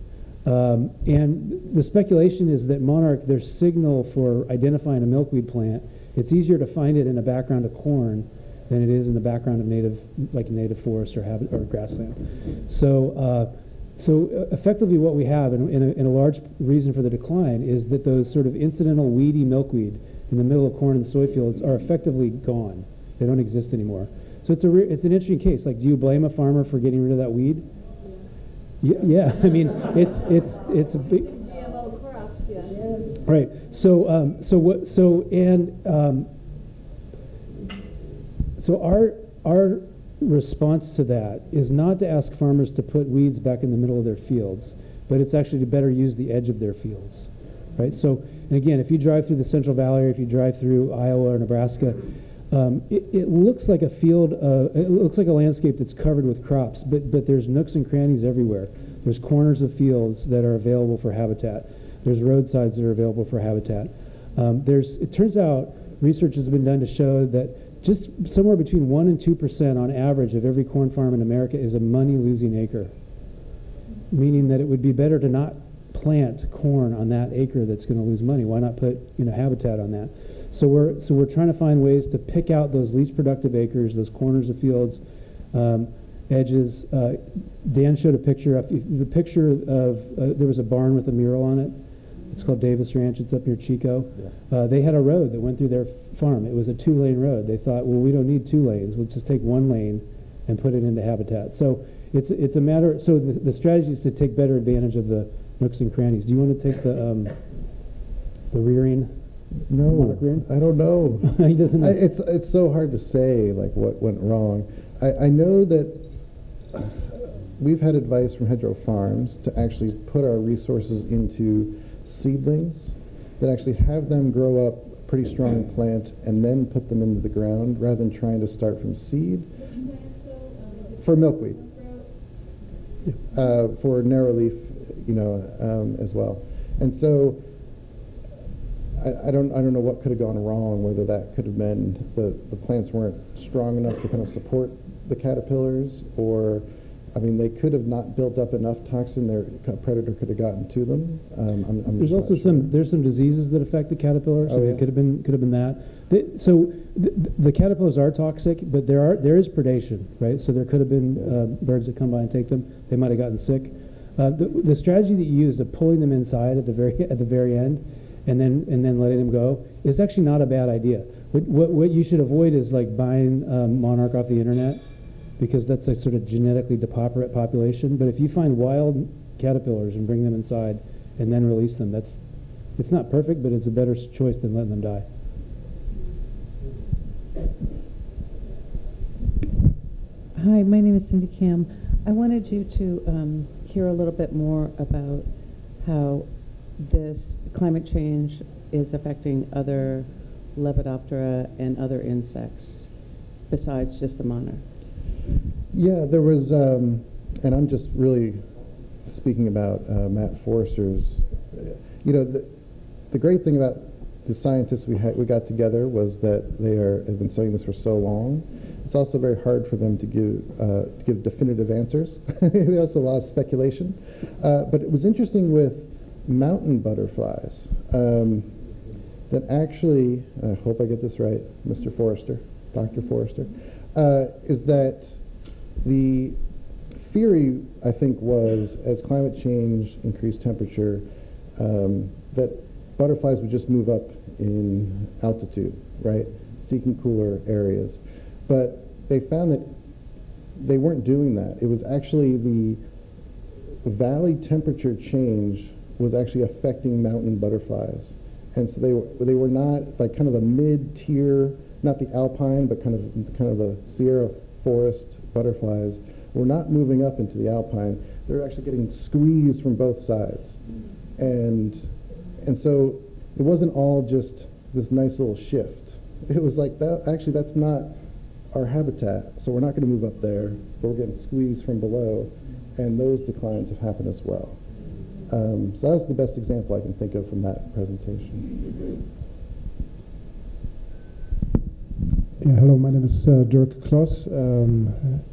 And the speculation is that Monarch, their signal for identifying a milkweed plant, it's easier to find it in a background of corn than it is in the background of native forest or grassland. So effectively what we have, and a large reason for the decline, is that those sort of incidental weedy milkweed in the middle of corn and soy fields are effectively gone. They don't exist anymore. So it's an interesting case. Like, do you blame a farmer for getting rid of that weed? Yeah. I mean, it's a big GMO crops, yeah. right. So our response to that is not to ask farmers to put weeds back in the middle of their fields, but it's actually to better use the edge of their fields, right? So, and again, if you drive through the Central Valley, or if you drive through Iowa or Nebraska, it looks like a field, it looks like a landscape that's covered with crops, but there's nooks and crannies everywhere. There's corners of fields that are available for habitat. There's roadsides that are available for habitat. It turns out research has been done to show that just somewhere between 1% and 2% on average of every corn farm in America is a money-losing acre, meaning that it would be better to not plant corn on that acre that's going to lose money. Why not put habitat on that? So we're trying to find ways to pick out those least productive acres, those corners of fields, edges. Dan showed a picture. The picture of there was a barn with a mural on it. It's called Davis Ranch. It's up near Chico. Yeah. They had a road that went through their farm. It was a 2-lane road. They thought, well, we don't need 2 lanes. We'll just take 1 lane and put it into habitat. So it's a matter. So the strategy is to take better advantage of the nooks and crannies. Do you want to take the rearing? No, I don't know. He doesn't know. It's so hard to say, like, what went wrong. I know that we've had advice from Hedgerow Farms to actually put our resources into seedlings that actually have them grow up a pretty strong plant and then put them into the ground rather than trying to start from seed. For milkweed. For narrowleaf, as well. And so I don't know what could have gone wrong, whether that could have been the plants weren't strong enough to kind of support the caterpillars, or they could have not built up enough toxin. Their predator could have gotten to them. There's also some diseases that affect the caterpillars. Oh, yeah. It could have been that. The caterpillars are toxic, but there is predation, right? So there could have been birds that come by and take them. They might have gotten sick. The strategy that you use of pulling them inside at the very end, and then letting them go is actually not a bad idea. What you should avoid is like buying Monarch off the internet, because that's a sort of genetically depauperate population. But if you find wild caterpillars and bring them inside and then release them, it's not perfect, but it's a better choice than letting them die. Hi, my name is Cindy Cam. I wanted you to hear a little bit more about how this climate change is affecting other Lepidoptera and other insects besides just the monarch. Yeah, there was, and I'm just really speaking about Matt Forrester's, the great thing about the scientists we got together was that have been studying this for so long. It's also very hard for them to give definitive answers. There's a lot of speculation. But it was interesting with mountain butterflies that actually, and I hope I get this right, Mr. Forrester, Dr. Forrester, is that the theory, I think, was as climate change increased temperature, that butterflies would just move up in altitude, right, seeking cooler areas. But they found that they weren't doing that. It was actually the valley temperature change was actually affecting mountain butterflies. And so they were not like kind of the mid-tier, not the alpine, but kind of the Sierra forest butterflies were not moving up into the alpine. They're actually getting squeezed from both sides. And so it wasn't all just this nice little shift. It was like, actually that's not our habitat, so we're not going to move up there, but we're getting squeezed from below, and those declines have happened as well. So that was the best example I can think of from that presentation. Yeah, hello, my name is Dirk Kloss,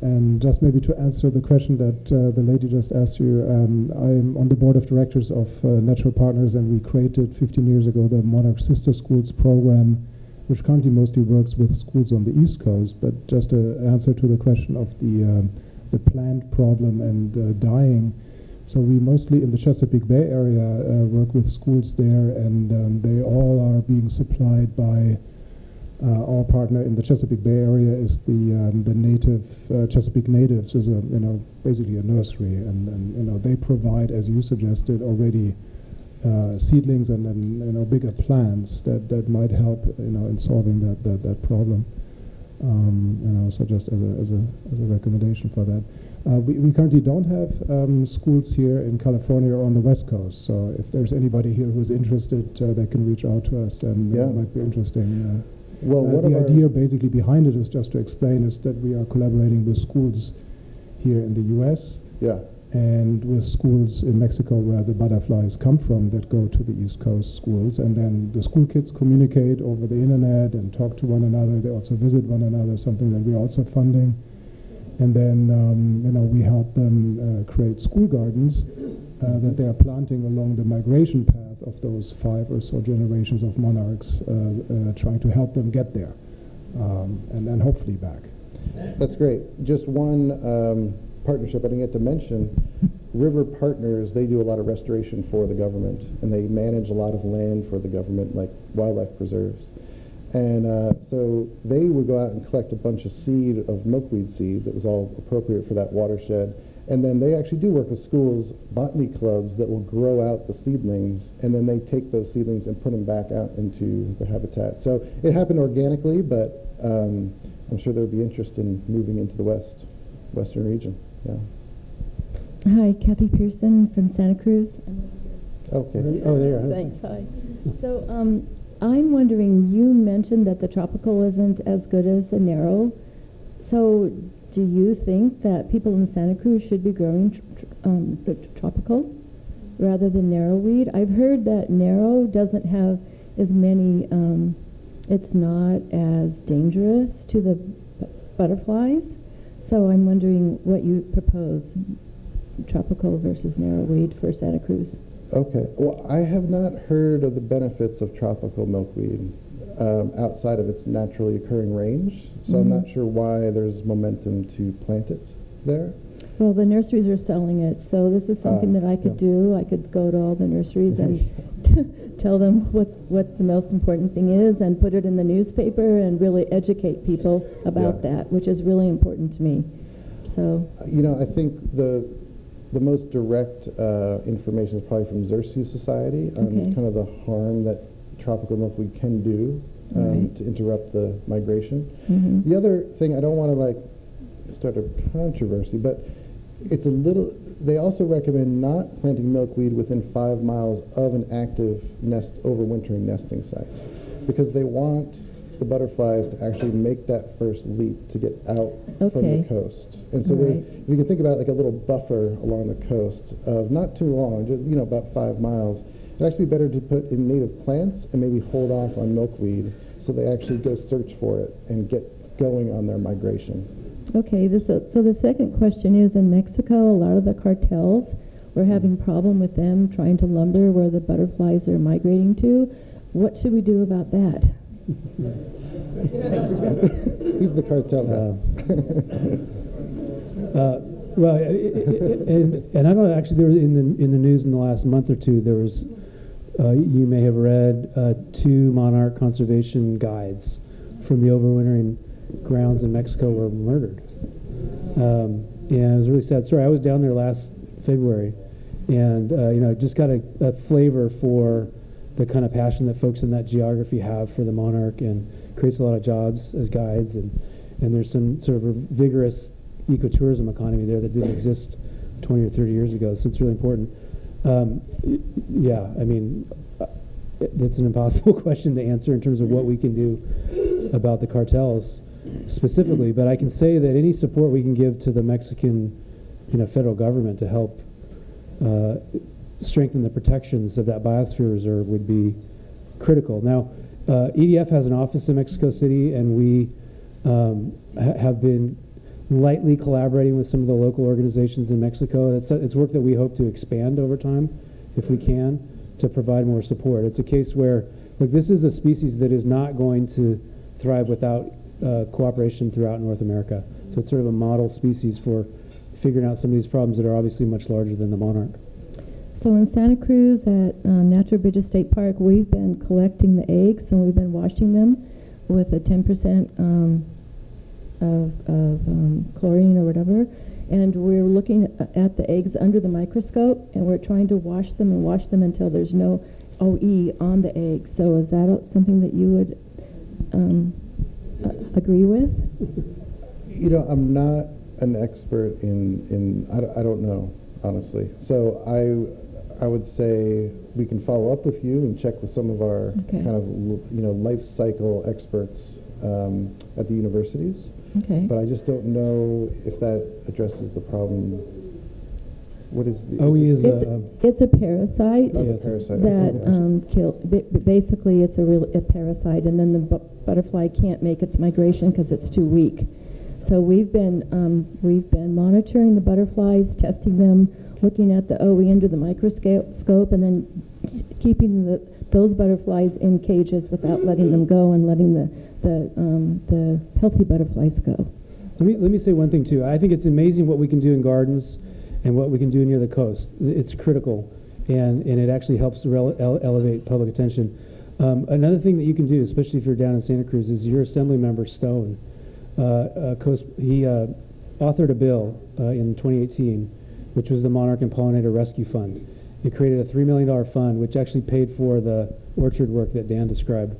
and just maybe to answer the question that the lady just asked you, I'm on the board of directors of Natural Partners, and we created 15 years ago the Monarch Sister Schools program, which currently mostly works with schools on the East Coast. But just to answer to the question of the plant problem and dying, So we mostly in the Chesapeake Bay area work with schools there, and they all are being supplied by our partner in the Chesapeake Bay area is the native Chesapeake Natives is basically a nursery, and they provide, as you suggested already, seedlings and bigger plants that might help in solving that problem. So just as a recommendation for that. We currently don't have schools here in California or on the West Coast. So if there's anybody here who's interested, they can reach out to us, and it might be interesting. The idea basically behind it is just to explain is that we are collaborating with schools here in the U.S. And with schools in Mexico where the butterflies come from that go to the East Coast schools, and then the school kids communicate over the internet and talk to one another. They also visit one another, something that we're also funding. And then we help them create school gardens that they are planting along the migration path of those 5 or so generations of monarchs, trying to help them get there and then hopefully back. That's great. Just one partnership I didn't get to mention. River Partners, they do a lot of restoration for the government, and they manage a lot of land for the government, like wildlife preserves. And so they would go out and collect a bunch of seed of milkweed seed that was all appropriate for that watershed. And then they actually do work with schools, botany clubs that will grow out the seedlings, and then they take those seedlings and put them back out into the habitat. So it happened organically, but I'm sure there would be interest in moving into the western region. Hi, Kathy Pearson from Santa Cruz. Okay. Oh, there. Thanks. Hi. So I'm wondering, you mentioned that the tropical isn't as good as the narrow. So do you think that people in Santa Cruz should be growing tropical rather than narrow weed? I've heard that narrow doesn't have as many, it's not as dangerous to the butterflies. So I'm wondering what you propose, tropical versus narrow weed for Santa Cruz. Okay. Well, I have not heard of the benefits of tropical milkweed outside of its naturally occurring range, so I'm not sure why there's momentum to plant it there. Well, the nurseries are selling it, so this is something that I could do. I could go to all the nurseries and tell them what the most important thing is and put it in the newspaper and really educate people about that, which is really important to me. So, I think the most direct information is probably from Xerces Society on kind of the harm that tropical milkweed can do to interrupt the migration. The other thing, I don't want to start a controversy, but it's a little, they also recommend not planting milkweed within 5 miles of an active overwintering nesting site, because they want the butterflies to actually make that first leap to get out from the coast. And so if you can think about it like a little buffer along the coast of not too long, just, about 5 miles, it'd actually be better to put in native plants and maybe hold off on milkweed so they actually go search for it and get going on their migration. okay, so the second question is, in Mexico, a lot of the cartels, we're having problem with them trying to lumber where the butterflies are migrating to. What should we do about that? He's the cartel guy. Well, and I don't know, actually, there was in the news in the last month or two, there was, you may have read 2 monarch conservation guides from the overwintering grounds in Mexico were murdered. And it was a really sad story. I was down there last February, and just got a flavor for the kind of passion that folks in that geography have for the monarch, and creates a lot of jobs as guides, and there's some sort of a vigorous ecotourism economy there that didn't exist 20 or 30 years ago, so it's really important. It's an impossible question to answer in terms of what we can do about the cartels specifically, but I can say that any support we can give to the Mexican federal government to help strengthen the protections of that biosphere reserve would be critical. Now, EDF has an office in Mexico City, and we have been lightly collaborating with some of the local organizations in Mexico. It's work that we hope to expand over time, if we can, to provide more support. It's a case where, look, this is a species that is not going to thrive without cooperation throughout North America. So it's sort of a model species for figuring out some of these problems that are obviously much larger than the monarch. So in Santa Cruz at Natural Bridges State Park, we've been collecting the eggs and we've been washing them with a 10% of chlorine or whatever. And we're looking at the eggs under the microscope, and we're trying to wash them until there's no OE on the eggs. So is that something that you would agree with? You know, I'm not an expert in I don't know, honestly. So I would say we can follow up with you and check with some of our kind of, life cycle experts at the universities. Okay. But I just don't know if that addresses the problem. What is the... It's a parasite parasite. that basically it's a parasite, and then the butterfly can't make its migration because it's too weak. So we've been monitoring the butterflies, testing them, looking at the OE under the microscope, and then keeping those butterflies in cages without letting them go and letting the healthy butterflies go. Let me say one thing too. I think it's amazing what we can do in gardens and what we can do near the coast. It's critical, and it actually helps elevate public attention. Another thing that you can do, especially if you're down in Santa Cruz, is your assembly member Stone. He authored a bill in 2018, which was the Monarch and Pollinator Rescue Fund. It created a $3 million fund, which actually paid for the orchard work that Dan described.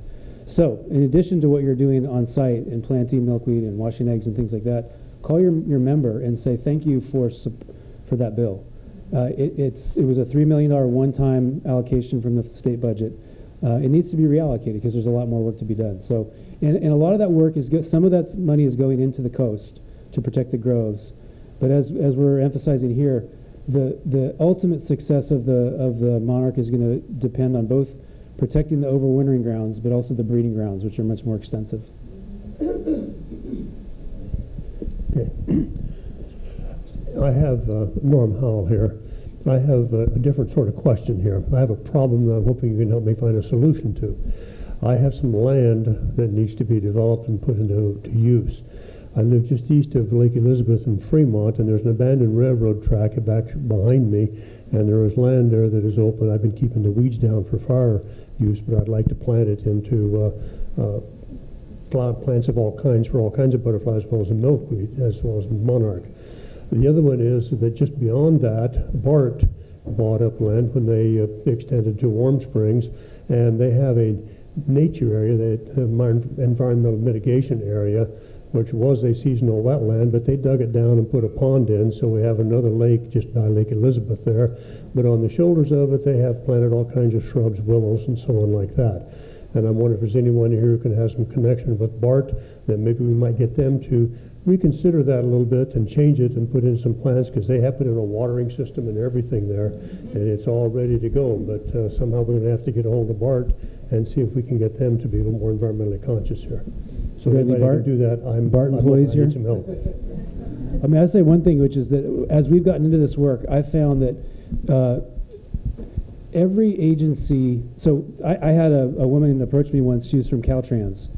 So, in addition to what you're doing on site and planting milkweed and washing eggs and things like that, call your member and say thank you for that bill. It was a $3 million one-time allocation from the state budget. It needs to be reallocated because there's a lot more work to be done. So, and a lot of that work is some of that money is going into the coast to protect the groves. But as we're emphasizing here, the ultimate success of the monarch is going to depend on both protecting the overwintering grounds, but also the breeding grounds, which are much more extensive. Okay. I have Norm Howell here. I have a different sort of question here. I have a problem that I'm hoping you can help me find a solution to. I have some land that needs to be developed and put into use. I live just east of Lake Elizabeth in Fremont, and there's an abandoned railroad track back behind me, and there is land there that is open. I've been keeping the weeds down for fire use, but I'd like to plant it into flower plants of all kinds for all kinds of butterflies, as well as a milkweed, as well as monarch. The other one is that just beyond that, BART bought up land when they extended to Warm Springs, and they have a nature area, environmental mitigation area, which was a seasonal wetland, but they dug it down and put a pond in, so we have another lake just by Lake Elizabeth there. But on the shoulders of it, they have planted all kinds of shrubs, willows, and so on like that. And I'm wondering if there's anyone here who can have some connection with BART, that maybe we might get them to reconsider that a little bit and change it and put in some plants, because they have put in a watering system and everything there, and it's all ready to go. But somehow we're going to have to get a hold of BART and see if we can get them to be a little more environmentally conscious here. So if anybody can do that, BART employees here? I need some help. I mean, I'd say one thing, which is that as we've gotten into this work, I found that every agency, so I had a woman approach me once. She was from Caltrans,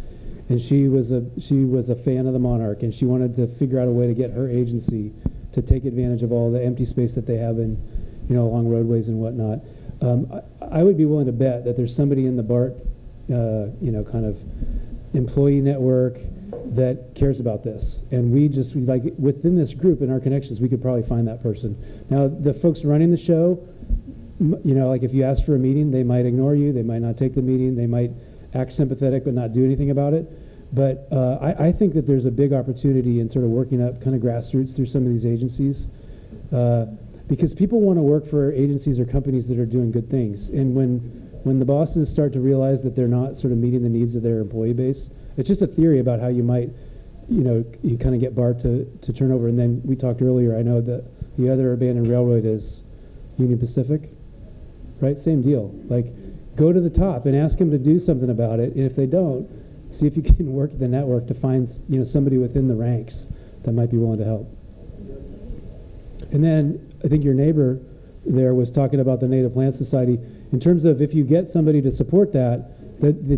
and she was a fan of the Monarch, and she wanted to figure out a way to get her agency to take advantage of all the empty space that they have in, along roadways and whatnot. I would be willing to bet that there's somebody in the BART, kind of employee network that cares about this, and we like within this group in our connections, we could probably find that person. Now, the folks running the show, like if you ask for a meeting, they might ignore you, they might not take the meeting, they might act sympathetic but not do anything about it. But I think that there's a big opportunity in sort of working up kind of grassroots through some of these agencies, because people want to work for agencies or companies that are doing good things. And when the bosses start to realize that they're not sort of meeting the needs of their employee base, it's just a theory about how you might, you kind of get BART to turn over. And then we talked earlier, I know that the other abandoned railroad is Union Pacific, right? Same deal. Like, go to the top and ask them to do something about it. And if they don't, see if you can work the network to find, somebody within the ranks that might be willing to help. And then I think your neighbor there was talking about the Native Plant Society. In terms of if you get somebody to support that, the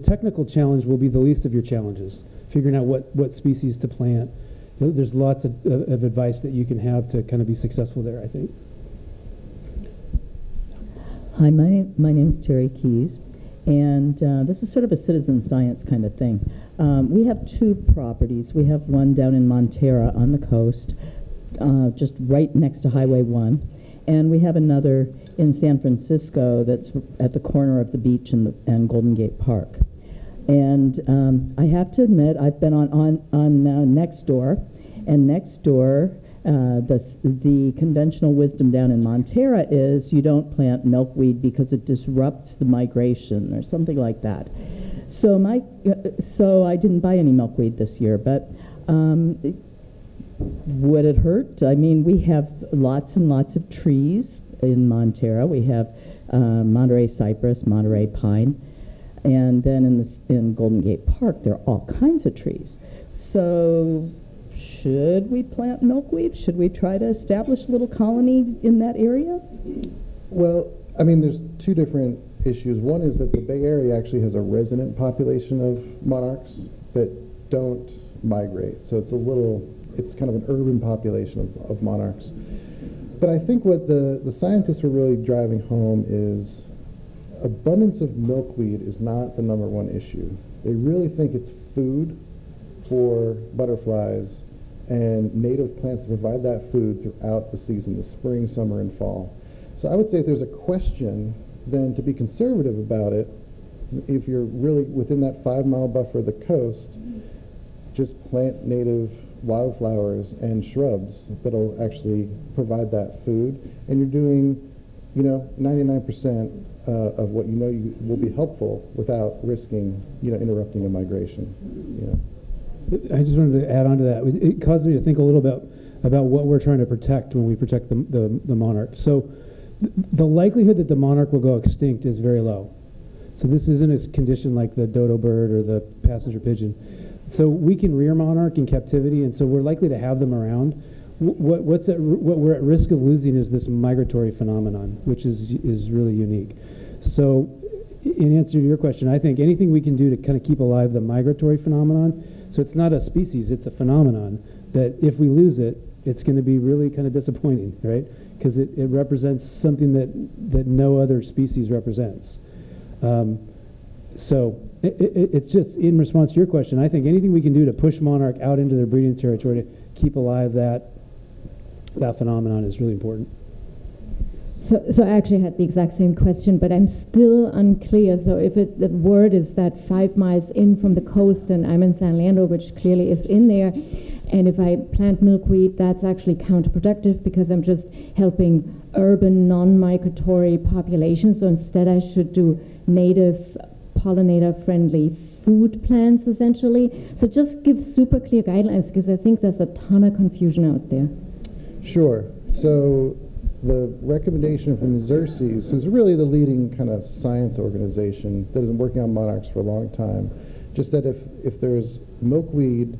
technical challenge will be the least of your challenges, figuring out what species to plant there's lots of advice that you can have to kind of be successful there, I think. Hi, my name is Terry Keys, and this is sort of a citizen science kind of thing. We have two properties. We have one down in Montera on the coast, just right next to Highway 1, and we have another in San Francisco that's at the corner of the beach and Golden Gate Park. And I have to admit, I've been on Nextdoor, and Nextdoor, the conventional wisdom down in Montera is you don't plant milkweed because it disrupts the migration or something like that. So I didn't buy any milkweed this year, but would it hurt? I mean, we have lots and lots of trees in Montera. We have Monterey cypress, Monterey pine, and then in Golden Gate Park, there are all kinds of trees. So should we plant milkweed? Should we try to establish a little colony in that area? Well, I mean, there's two different issues. One is that the Bay Area actually has a resident population of monarchs that don't migrate. So it's kind of an urban population of monarchs. But I think what the scientists were really driving home is abundance of milkweed is not the number one issue. They really think it's food for butterflies and native plants to provide that food throughout the season, the spring, summer, and fall. So I would say if there's a question, then to be conservative about it, if you're really within that 5-mile buffer of the coast, just plant native wildflowers and shrubs that'll actually provide that food. And you're doing, 99% of what you will be helpful without risking, interrupting a migration. I just wanted to add on to that. It caused me to think a little bit about what we're trying to protect when we protect the monarch. So the likelihood that the monarch will go extinct is very low. So this isn't a condition like the dodo bird or the passenger pigeon. So we can rear monarch in captivity, and so we're likely to have them around. What we're at risk of losing is this migratory phenomenon, which is really unique. So in answer to your question, I think anything we can do to kind of keep alive the migratory phenomenon, so it's not a species, it's a phenomenon, that if we lose it, it's going to be really kind of disappointing, right? Because it represents something that no other species represents. So it's just in response to your question, I think anything we can do to push monarch out into their breeding territory to keep alive that phenomenon is really important. So I actually had the exact same question, but I'm still unclear. So if the word is that 5 miles in from the coast, and I'm in San Leandro, which clearly is in there, and if I plant milkweed, that's actually counterproductive because I'm just helping urban, non-migratory populations. So instead I should do native, pollinator-friendly food plants, essentially. So just give super clear guidelines, because I think there's a ton of confusion out there. Sure. So the recommendation from Xerces, who's really the leading kind of science organization that has been working on monarchs for a long time, just that if there's milkweed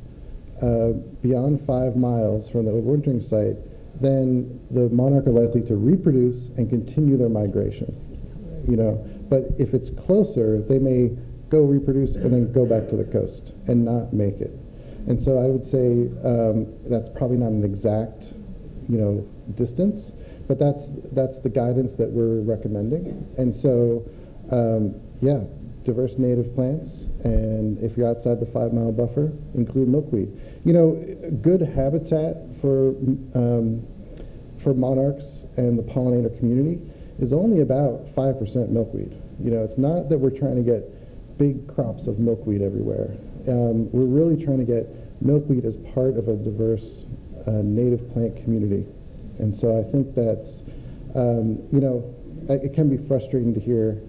beyond 5 miles from the overwintering site, then the monarch are likely to reproduce and continue their migration. But if it's closer, they may go reproduce and then go back to the coast and not make it. And so I would say that's probably not an exact, distance, but that's the guidance that we're recommending. And so, diverse native plants, and if you're outside the 5-mile buffer, include milkweed. Good habitat for monarchs and the pollinator community is only about 5% milkweed. It's not that we're trying to get big crops of milkweed everywhere. We're really trying to get milkweed as part of a diverse native plant community. And so I think that's, it can be frustrating to hear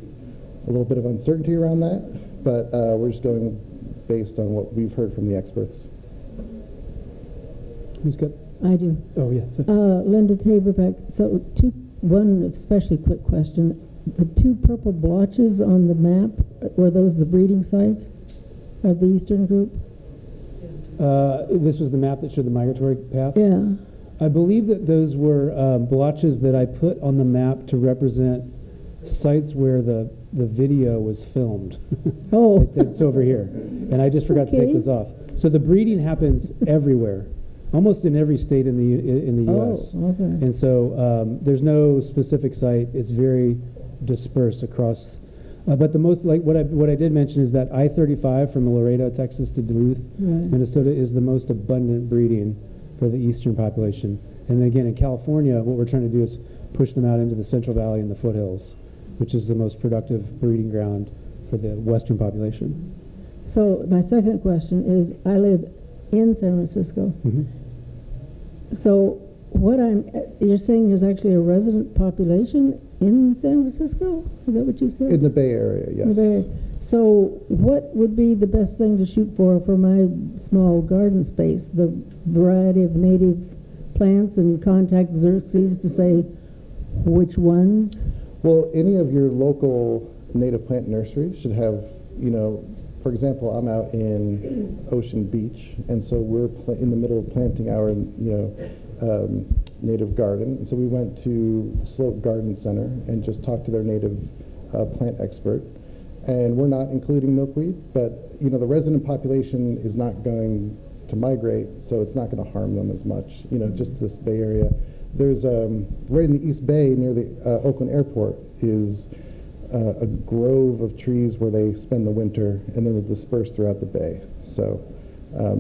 a little bit of uncertainty around that, but we're just going based on what we've heard from the experts. Who's got? I do. Oh, yeah. Linda Taberbeck. So one especially quick question. The 2 purple blotches on the map, were those the breeding sites of the eastern group? This was the map that showed the migratory paths? Yeah. I believe that those were blotches that I put on the map to represent sites where the video was filmed. Oh. It's over here. And I just forgot to take those off. So the breeding happens everywhere. almost in every state in the U.S. Oh, okay. And so there's no specific site. It's very dispersed across. But the most, like what I did mention is that I-35 from Laredo, Texas to Duluth, Right. Minnesota is the most abundant breeding for the eastern population. And then again, in California, what we're trying to do is push them out into the Central Valley and the foothills, which is the most productive breeding ground for the western population. So my second question is, I live in San Francisco. Mhm. So you're saying there's actually a resident population in San Francisco? Is that what you said? In the Bay Area, yes. In the Bay Area. So what would be the best thing to shoot for my small garden space? The variety of native plants, and contact Xerxes to say which ones? Well, any of your local native plant nurseries should have, for example, I'm out in Ocean Beach, and so we're in the middle of planting our, native garden. And so we went to Slope Garden Center and just talked to their native plant expert. And we're not including milkweed, but, the resident population is not going to migrate, so it's not going to harm them as much, just this Bay Area. There's, right in the East Bay near the Oakland Airport is a grove of trees where they spend the winter, and then they'll disperse throughout the bay. So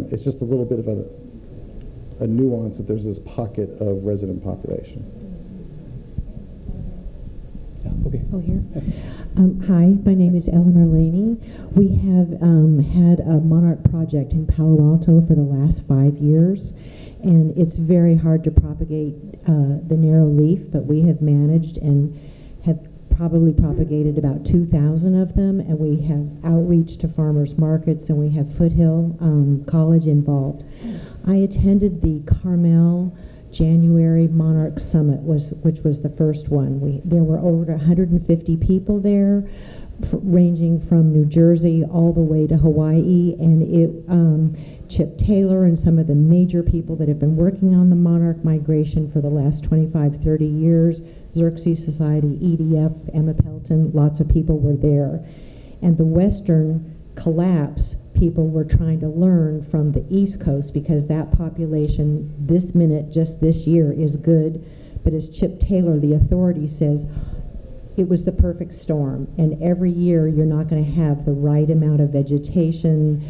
it's just a little bit of a nuance that there's this pocket of resident population. Yeah, okay. Oh, here. Hi, my name is Eleanor Laney. We have had a Monarch project in Palo Alto for the last 5 years, and it's very hard to propagate the narrow leaf, but we have managed and have probably propagated about 2,000 of them, and we have outreach to farmers markets, and we have Foothill College involved. I attended the Carmel January Monarch Summit, which was the first one. There were over 150 people there, ranging from New Jersey all the way to Hawaii, and Chip Taylor and some of the major people that have been working on the monarch migration for the last 25, 30 years, Xerxes Society, EDF, Emma Pelton, lots of people were there. And the Western collapse, people were trying to learn from the East Coast, because that population this minute, just this year, is good. But as Chip Taylor, the authority, says, it was the perfect storm. And every year you're not going to have the right amount of vegetation.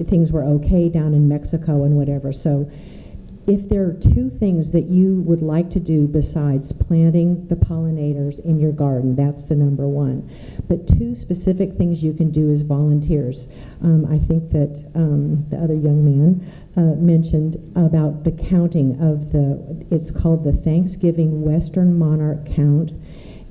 Things were okay down in Mexico and whatever. So if there are two things that you would like to do besides planting the pollinators in your garden, that's the number one. But two specific things you can do as volunteers. I think that the other young man mentioned about the counting of it's called the Thanksgiving Western Monarch Count,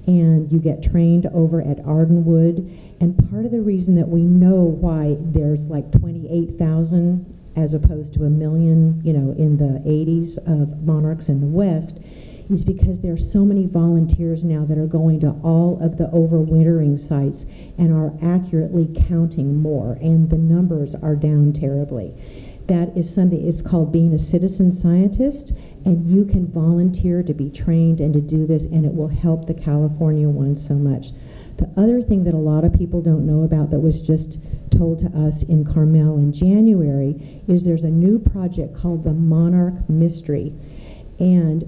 and you get trained over at Ardenwood. And part of the reason that we know why there's like 28,000 as opposed to 1 million, in the 80s of monarchs in the West, is because there are so many volunteers now that are going to all of the overwintering sites and are accurately counting more, and the numbers are down terribly. That is something, it's called being a citizen scientist, and you can volunteer to be trained and to do this, and it will help the California ones so much. The other thing that a lot of people don't know about that was just told to us in Carmel in January is there's a new project called the Monarch Mystery. And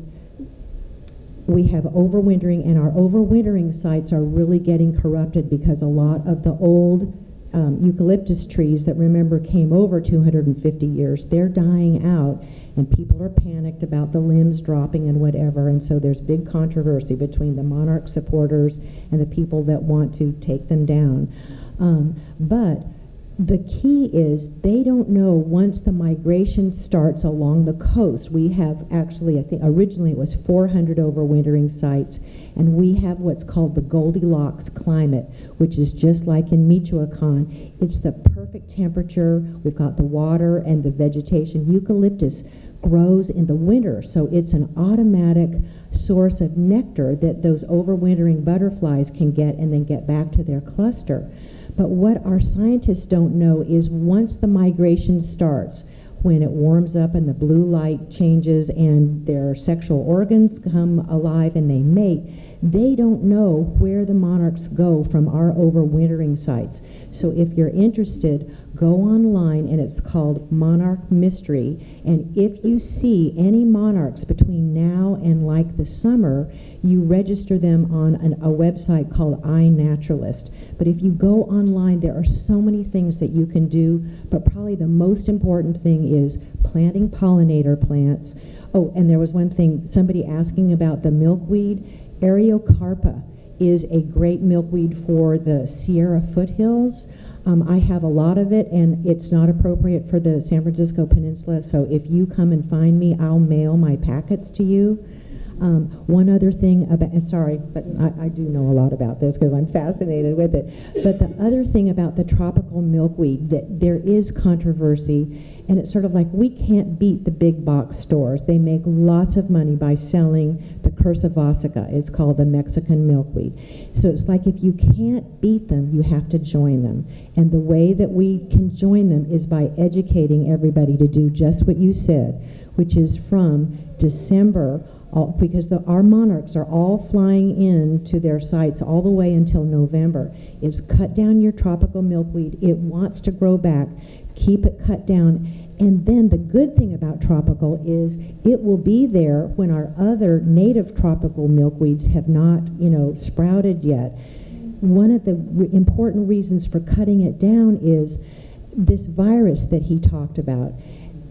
we have overwintering, and our overwintering sites are really getting corrupted because a lot of the old eucalyptus trees that, remember, came over 250 years, they're dying out, and people are panicked about the limbs dropping and whatever, and so there's big controversy between the monarch supporters and the people that want to take them down. But the key is they don't know once the migration starts along the coast. We have actually, I think originally it was 400 overwintering sites, and we have what's called the Goldilocks Climate, which is just like in Michoacan. It's the perfect temperature. We've got the water and the vegetation. Eucalyptus grows in the winter, so it's an automatic source of nectar that those overwintering butterflies can get and then get back to their cluster. But what our scientists don't know is once the migration starts, when it warms up and the blue light changes and their sexual organs come alive and they mate, They don't know where the monarchs go from our overwintering sites. So if you're interested, go online, and it's called Monarch Mystery. And if you see any monarchs between now and like the summer, you register them on a website called iNaturalist. But if you go online, there are so many things that you can do, but probably the most important thing is planting pollinator plants. Oh, and there was one thing, somebody asking about the milkweed. Ariocarpa is a great milkweed for the Sierra foothills. I have a lot of it, and it's not appropriate for the San Francisco Peninsula, so if you come and find me, I'll mail my packets to you. One other thing about, sorry, but I do know a lot about this because I'm fascinated with it, but the other thing about the tropical milkweed, that there is controversy, and it's sort of like we can't beat the big box stores. They make lots of money by selling the cursivasica. It's called the Mexican milkweed. So it's like if you can't beat them, you have to join them. And the way that we can join them is by educating everybody to do just what you said, which is from December, because our monarchs are all flying in to their sites all the way until November, is cut down your tropical milkweed. It wants to grow back. Keep it cut down. And then the good thing about tropical is it will be there when our other native tropical milkweeds have not, sprouted yet. One of the important reasons for cutting it down is this virus that he talked about.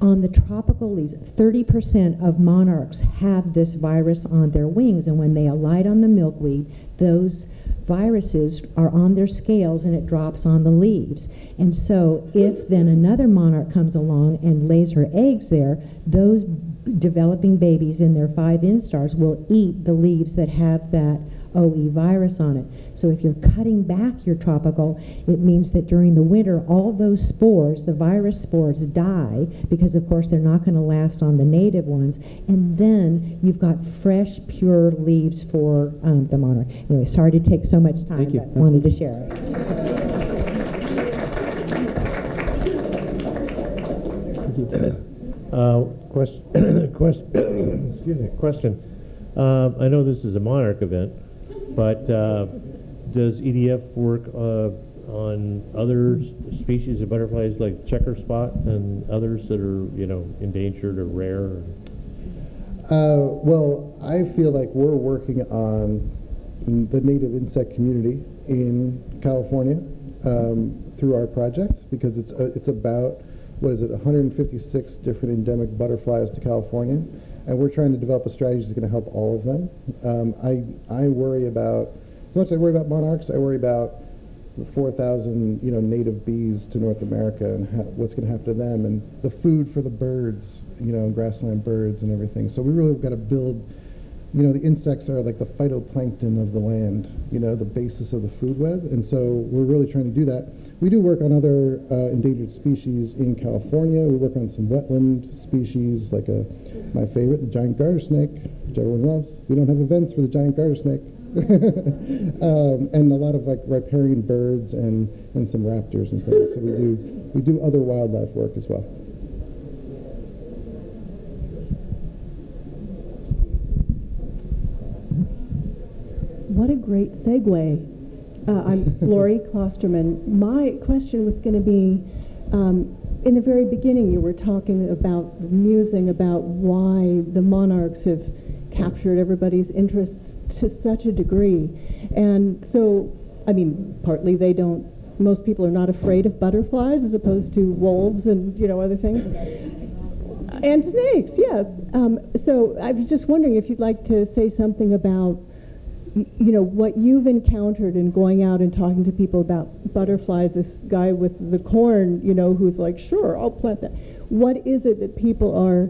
On the tropical leaves, 30% of monarchs have this virus on their wings, and when they alight on the milkweed, those viruses are on their scales and it drops on the leaves. And so if then another monarch comes along and lays her eggs there, those developing babies in their 5 instars will eat the leaves that have that OE virus on it. So if you're cutting back your tropical, it means that during the winter, all those spores, the virus spores, die because, of course, they're not going to last on the native ones. And then you've got fresh, pure leaves for the monarch. Anyway, sorry to take so much time, Thank you. but wanted to share it. Question. I know this is a monarch event, but does EDF work on other species of butterflies like checker spot and others that are, endangered or rare? Well, I feel like we're working on the native insect community in California through our project, because it's about, 156 different endemic butterflies to California, and we're trying to develop a strategy that's going to help all of them. I worry about, as much as I worry about monarchs, I worry about the 4,000 native bees to North America and what's going to happen to them, and the food for the birds, grassland birds and everything. So we really got to build, the insects are like the phytoplankton of the land, the basis of the food web, and so we're really trying to do that. We do work on other endangered species in California. We work on some wetland species, like my favorite, the giant garter snake, which everyone loves. We don't have events for the giant garter snake. And a lot of riparian birds and some raptors and things. So we do other wildlife work as well. What a great segue. I'm Lori Klosterman. My question was going to be, in the very beginning you were talking about, musing about why the monarchs have captured everybody's interests to such a degree. And so, partly most people are not afraid of butterflies as opposed to wolves and, other things. And snakes, yes. So I was just wondering if you'd like to say something about what you've encountered in going out and talking to people about butterflies, this guy with the corn, who's like, sure, I'll plant that. What is it that people are,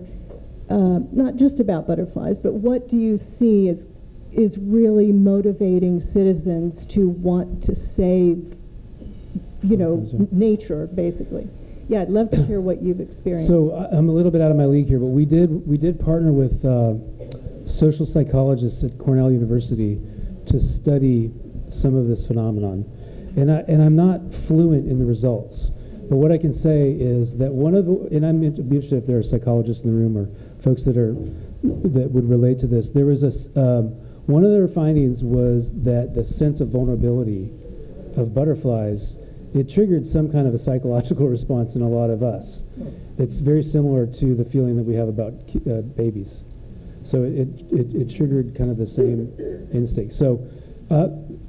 not just about butterflies, but what do you see is really motivating citizens to want to save, nature, basically? Yeah, I'd love to hear what you've experienced. So I'm a little bit out of my league here, but we did partner with social psychologists at Cornell University to study some of this phenomenon. And I'm not fluent in the results, but what I can say is that and I'm interested if there are psychologists in the room or folks that would relate to this. There was one of their findings was that the sense of vulnerability of butterflies, it triggered some kind of a psychological response in a lot of us. It's very similar to the feeling that we have about babies. So it triggered kind of the same instinct. So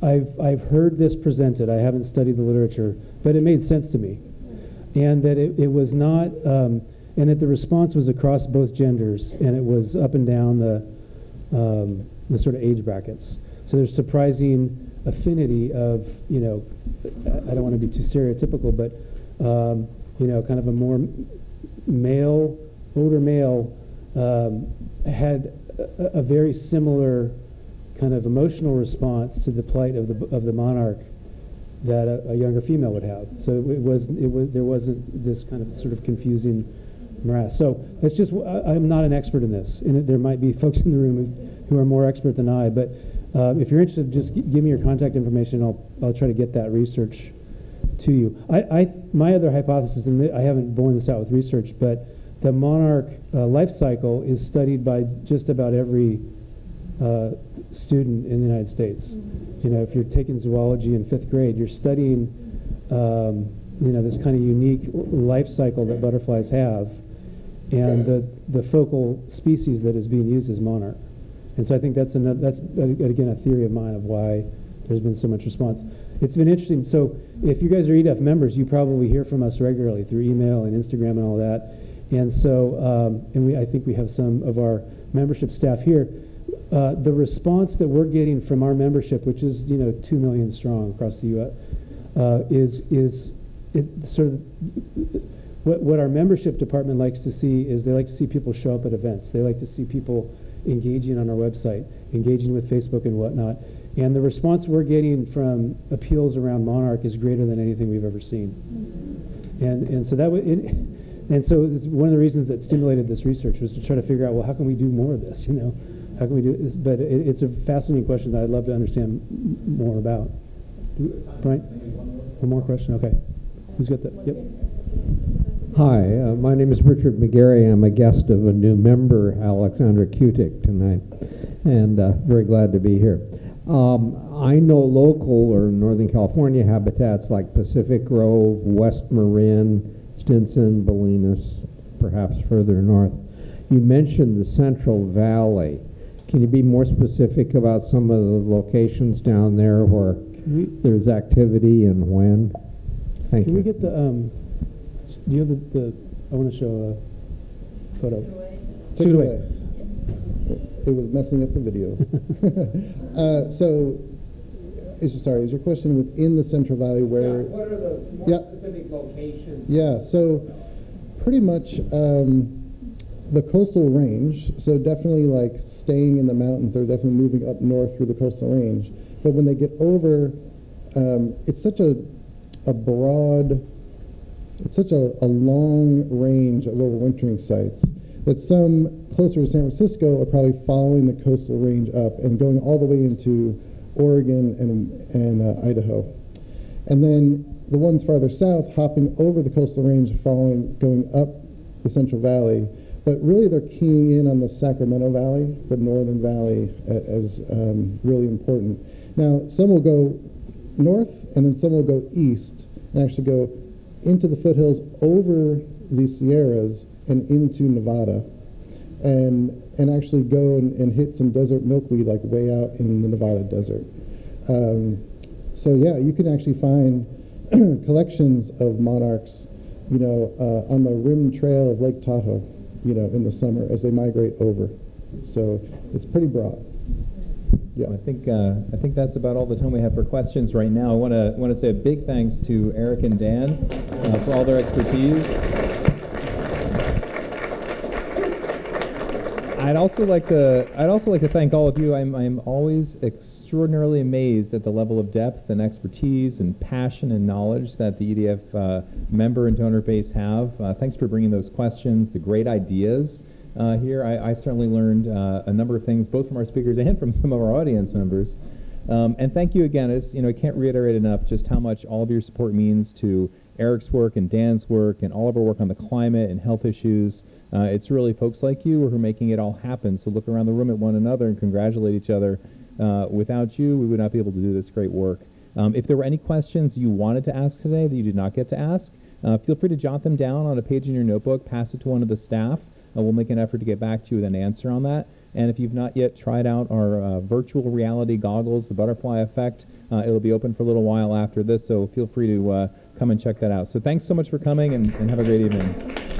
I've heard this presented. I haven't studied the literature, but it made sense to me. And that it was not, and that the response was across both genders, and it was up and down the sort of age brackets. So there's surprising affinity of, you know, I don't want to be too stereotypical, but, you know, kind of a more male, older male, had a very similar kind of emotional response to the plight of the monarch that a younger female would have. So there wasn't this kind of sort of confusing morass. So it's just, I'm not an expert in this, and there might be folks in the room who are more expert than I, but if you're interested, just give me your contact information, and I'll try to get that research to you. My other hypothesis, and I haven't borne this out with research, but the monarch life cycle is studied by just about every student in the United States. You know, if you're taking zoology in 5th grade, you're studying, you know, this kind of unique life cycle that butterflies have, and the focal species that is being used is monarch. And so I think that's again a theory of mine of why there's been so much response. It's been interesting. So if you guys are Edf members, you probably hear from us regularly through email and Instagram and all that. And so, I think we have some of our membership staff here. The response that we're getting from our membership, which is 2 million strong across the U.S., is sort of what our membership department likes to see is they like to see people show up at events. They like to see people engaging on our website, engaging with Facebook and whatnot. And the response we're getting from appeals around Monarch is greater than anything we've ever seen. And so and so it's one of the reasons that stimulated this research was to try to figure out, well, how can we do more of this? How can we do this? But it's a fascinating question that I'd love to understand more about. Right? One more question? Okay. Who's got that? Yep. Hi, my name is Richard McGarry. I'm a guest of a new member, Alexandra Kutik, tonight, and very glad to be here. I know local or Northern California habitats like Pacific Grove, West Marin, Stinson, Bolinas, perhaps further north. You mentioned the Central Valley. Can you be more specific about some of the locations down there where there's activity and when? Thank you. Can we get the, do you have the I want to show a photo. Take it away. It was messing up the video. Is your question within the Central Valley where? What are the more specific locations? Yeah, so pretty much the coastal range, so definitely like staying in the mountains, they're definitely moving up north through the coastal range. But when they get over, it's such a broad, it's such a long range of overwintering sites that some closer to San Francisco are probably following the coastal range up and going all the way into Oregon and Idaho. And then the ones farther south hopping over the coastal range, going up the Central Valley. But really they're keying in on the Sacramento Valley, the Northern Valley, as really important. Now, some will go north and then some will go east and actually go into the foothills over the Sierras and into Nevada, and actually go and hit some desert milkweed like way out in the Nevada desert. So yeah, you can actually find collections of monarchs, on the rim trail of Lake Tahoe, in the summer as they migrate over. So it's pretty broad. Yeah. So I think that's about all the time we have for questions right now. I want to say a big thanks to Eric and Dan for all their expertise. I'd also like to thank all of you. I'm always extraordinarily amazed at the level of depth and expertise and passion and knowledge that the EDF member and donor base have. Thanks for bringing those questions, the great ideas here. I certainly learned a number of things, both from our speakers and from some of our audience members. And thank you again. I can't reiterate enough just how much all of your support means to Eric's work and Dan's work and all of our work on the climate and health issues. It's really folks like you who are making it all happen. So look around the room at one another and congratulate each other Without you, we would not be able to do this great work. If there were any questions you wanted to ask today that you did not get to ask, feel free to jot them down on a page in your notebook, pass it to one of the staff. We'll make an effort to get back to you with an answer on that. And if you've not yet tried out our virtual reality goggles, the Butterfly Effect, it'll be open for a little while after this, so feel free to come and check that out. So thanks so much for coming, and have a great evening.